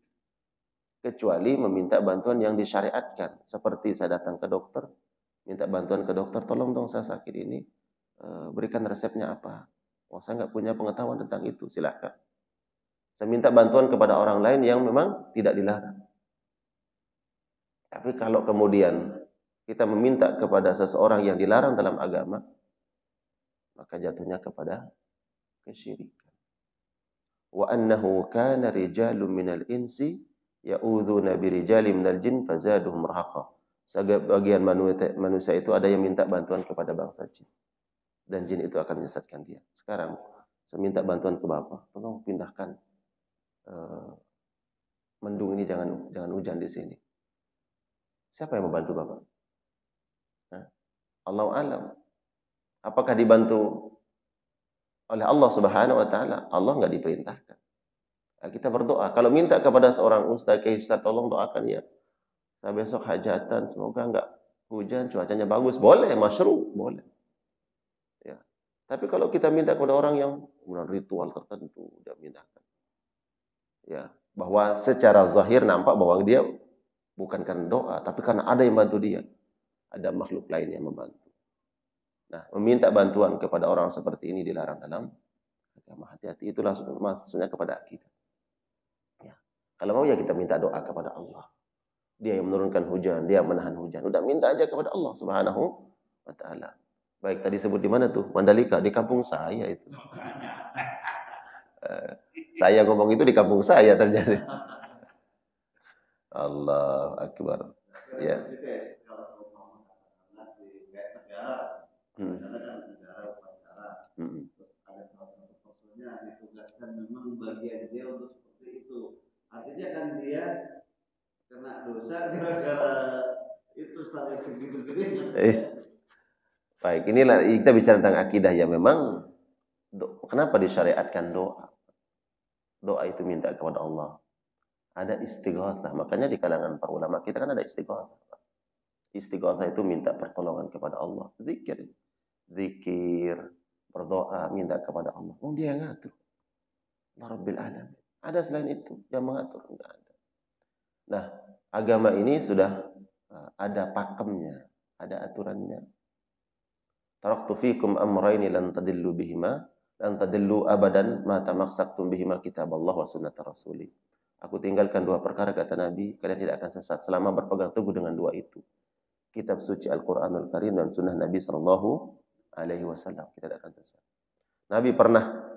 Kecuali meminta bantuan yang disyariatkan. Seperti saya datang ke dokter, minta bantuan ke dokter, tolong dong saya sakit ini, berikan resepnya apa. Oh, saya nggak punya pengetahuan tentang itu, silakan. Saya minta bantuan kepada orang lain yang memang tidak dilarang. Tapi kalau kemudian kita meminta kepada seseorang yang dilarang dalam agama, maka jatuhnya kepada kesyirikan. Wa annahu kana rijalun minal insi ya'udzuna birijali minal jin fazaduhum rahaqa. Sebagian manusia itu ada yang minta bantuan kepada bangsa jin. Dan jin itu akan menyesatkan dia. Sekarang saya minta bantuan ke Bapak, tolong pindahkan mendung ini, jangan hujan di sini. Siapa yang membantu Bapak? Allahu alam. Apakah dibantu oleh Allah Subhanahu wa taala? Allah nggak diperintahkan. Nah, kita berdoa. Kalau minta kepada seorang ustaz, tolong doakan ya. Saya besok hajatan, semoga nggak hujan, cuacanya bagus. Boleh, masyru', boleh. Ya. Tapi kalau kita minta kepada orang yang ritual tertentu, dia mintakan. Ya, bahwa secara zahir nampak bahwa dia bukan karena doa, tapi karena ada yang bantu dia. Ada makhluk lain yang membantu. Nah, meminta bantuan kepada orang seperti ini dilarang dalam agama. Hati-hati, itulah maksudnya kepada akidah. Ya. Kalau mau ya kita minta doa kepada Allah. Dia yang menurunkan hujan, dia yang menahan hujan. Udah minta aja kepada Allah Subhanahu wa taala. Baik, tadi sebut di mana tuh? Mandalika, di kampung saya itu. Saya ngomong itu di kampung saya terjadi. Allah Akbar. Ya. Memang bagian dia untuk seperti itu. Artinya kan dia kena dosa gara-gara itu saat yang segitu-gini. Baik, inilah kita bicara tentang akidah ya. Memang kenapa disyariatkan doa? Doa itu minta kepada Allah. Ada istighatsah. Makanya di kalangan para ulama kita kan ada istighatsah. Istighatsah itu minta pertolongan kepada Allah. Zikir, berdoa, minta kepada Allah. Dia yang ngatur. Rabbil alamin. Ada selain itu yang mengatur? Enggak ada. Nah, agama ini sudah ada pakemnya, ada aturannya. Taraktu fikum amrayni lan tadillu bihima, lan tadillu abadan ma tamassaktum bihima kitaballah wa sunnata rasuli. Aku tinggalkan dua perkara kata Nabi, kalian tidak akan sesat selama berpegang teguh dengan dua itu. Kitab suci Al-Qur'anul Karim dan sunnah Nabi sallallahu alaihi wasallam. Kita tidak akan sesat. Nabi pernah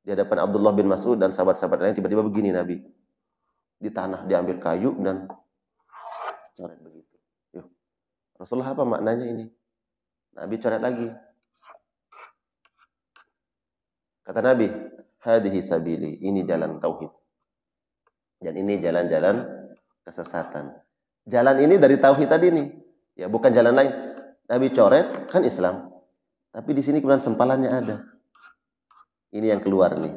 di hadapan Abdullah bin Mas'ud dan sahabat-sahabat lain tiba-tiba begini Nabi. Di tanah diambil kayu dan coret begitu. Yuk. Rasulullah apa maknanya ini? Nabi coret lagi. Kata Nabi, hadhihi sabili, ini jalan tauhid. Dan ini jalan-jalan kesesatan. Jalan ini dari tauhid tadi nih. Ya, bukan jalan lain. Nabi coret kan Islam. Tapi di sini kemudian sempalannya ada. Ini yang keluar nih.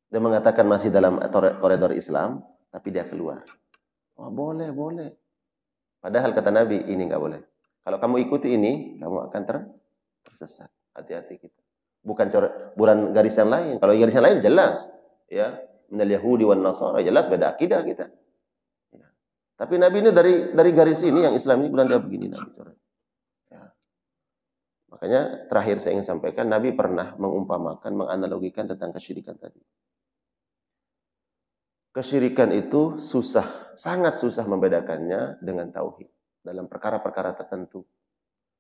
Dia mengatakan masih dalam koridor Islam, tapi dia keluar. Wah, boleh, boleh. Padahal kata Nabi, ini nggak boleh. Kalau kamu ikuti ini, kamu akan tersesat. Hati-hati kita. Bukan garis yang lain. Kalau garis yang lain jelas, ya, minal Yahudi wan Nasara, jelas beda akidah kita. Ya. Tapi Nabi ini dari garis ini yang Islam ini bukan dia begini Nabi. Ya. Makanya terakhir saya ingin sampaikan, Nabi pernah mengumpamakan, menganalogikan tentang kesyirikan tadi. Kesyirikan itu susah, sangat susah membedakannya dengan tauhid dalam perkara-perkara tertentu.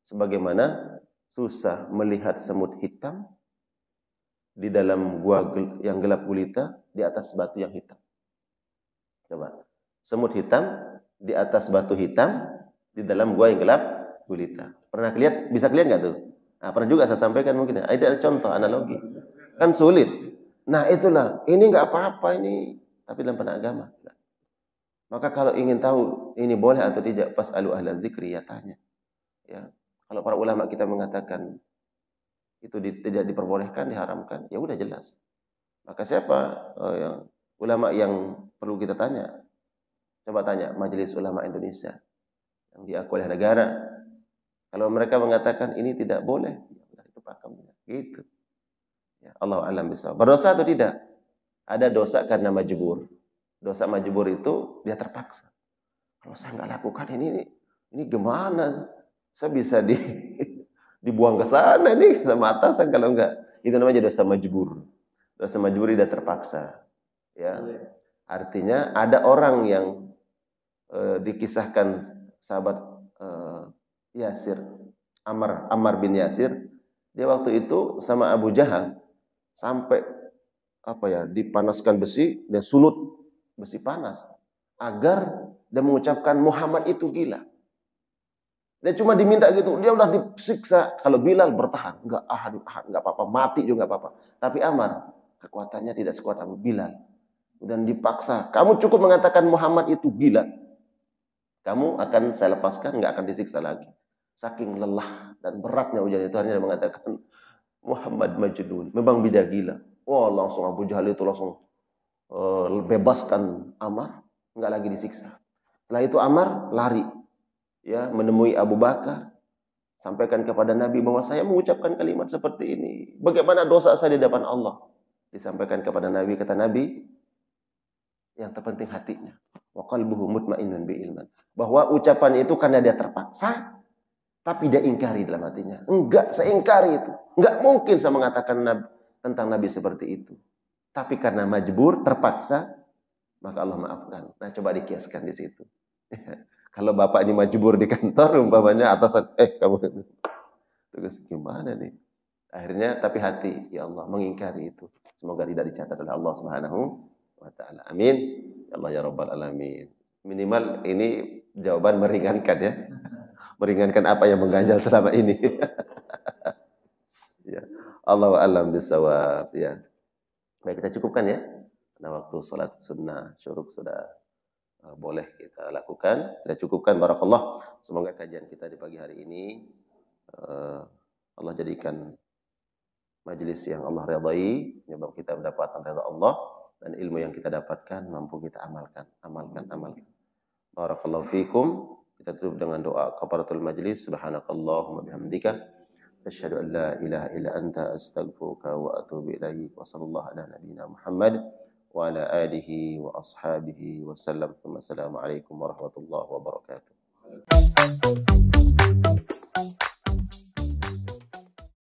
Sebagaimana susah melihat semut hitam di dalam gua yang gelap gulita di atas batu yang hitam. Coba, semut hitam di atas batu hitam di dalam gua yang gelap gulita. Pernah lihat? Bisa lihat nggak tuh? Nah, pernah juga saya sampaikan mungkin. Itu ada contoh analogi. Kan sulit. Nah itulah. Ini nggak apa-apa ini. Tapi dalam agama. Maka kalau ingin tahu ini boleh atau tidak, fas'alu ahla dzikri, ya tanya. Ya. Kalau para ulama kita mengatakan itu tidak diperbolehkan, diharamkan, ya udah jelas. Maka siapa ulama yang perlu kita tanya? Coba tanya Majelis Ulama Indonesia yang diakui oleh negara. Kalau mereka mengatakan ini tidak boleh, ya itu pakemnya. Gitu. Ya, Allahu a'lam bishawab. Berdosa atau tidak? Ada dosa karena majbur. Dosa majbur itu dia terpaksa. Kalau saya nggak lakukan ini gimana? Saya bisa dibuang ke sana nih sama atasan kalau enggak. Itu namanya dosa majbur. Dosa majbur dia terpaksa. Ya. Artinya ada orang yang dikisahkan sahabat Yasir, Ammar bin Yasir, dia waktu itu sama Abu Jahal sampai dipanaskan besi dan sulut besi panas agar dia mengucapkan Muhammad itu gila. Dia cuma diminta gitu, dia udah disiksa. Kalau Bilal bertahan, enggak apa-apa, mati juga enggak apa-apa. Tapi Ammar kekuatannya tidak sekuat Abu Bilal. Dan dipaksa, kamu cukup mengatakan Muhammad itu gila. Kamu akan saya lepaskan, enggak akan disiksa lagi. Saking lelah dan beratnya ujian itu, hanya dia mengatakan Muhammad Majnun, memang bida gila. Wah, langsung Abu Jahal itu langsung bebaskan Ammar, enggak lagi disiksa. Setelah itu Ammar lari, ya, menemui Abu Bakar, sampaikan kepada Nabi bahwa saya mengucapkan kalimat seperti ini. Bagaimana dosa saya di depan Allah? Disampaikan kepada Nabi, kata Nabi, yang terpenting hatinya. Wa qalbuhu mutmainnun bi ilman. Bahwa ucapan itu karena dia terpaksa, tapi dia ingkari dalam hatinya. Enggak, saya ingkari itu. Enggak mungkin saya mengatakan tentang Nabi seperti itu. Tapi karena majbur, terpaksa, maka Allah maafkan. Nah, coba dikiaskan di situ. Kalau bapak ini majbur di kantor, umpamanya atasan, kamu tugas gimana nih? Akhirnya tapi hati, ya Allah mengingkari itu. Semoga tidak dicatat oleh Allah Subhanahu wa taala. Amin. Ya Allah ya rabbal alamin. Minimal ini jawaban meringankan ya. Meringankan apa yang mengganjal selama ini. Ya. Allahu a'lam bishawab ya. Baik, kita cukupkan ya. Karena waktu salat sunnah syuruk sudah boleh kita lakukan. Kita cukupkan, barakallah. Semoga kajian kita di pagi hari ini Allah jadikan majelis yang Allah redai, menyebabkan kita mendapatkan redha Allah, dan ilmu yang kita dapatkan mampu kita amalkan. Barakallahu fikum. Kita tutup dengan doa kafaratul majlis. Subhanakallahumma bihamdika asyhadu an la ilaha illa anta astaghfiruka wa atubu ilaik. Wa sallallahu ala nabiyyina Muhammad wa ala alihi wa ashabihi wa sallam. Assalamualaikum warahmatullahi wabarakatuh.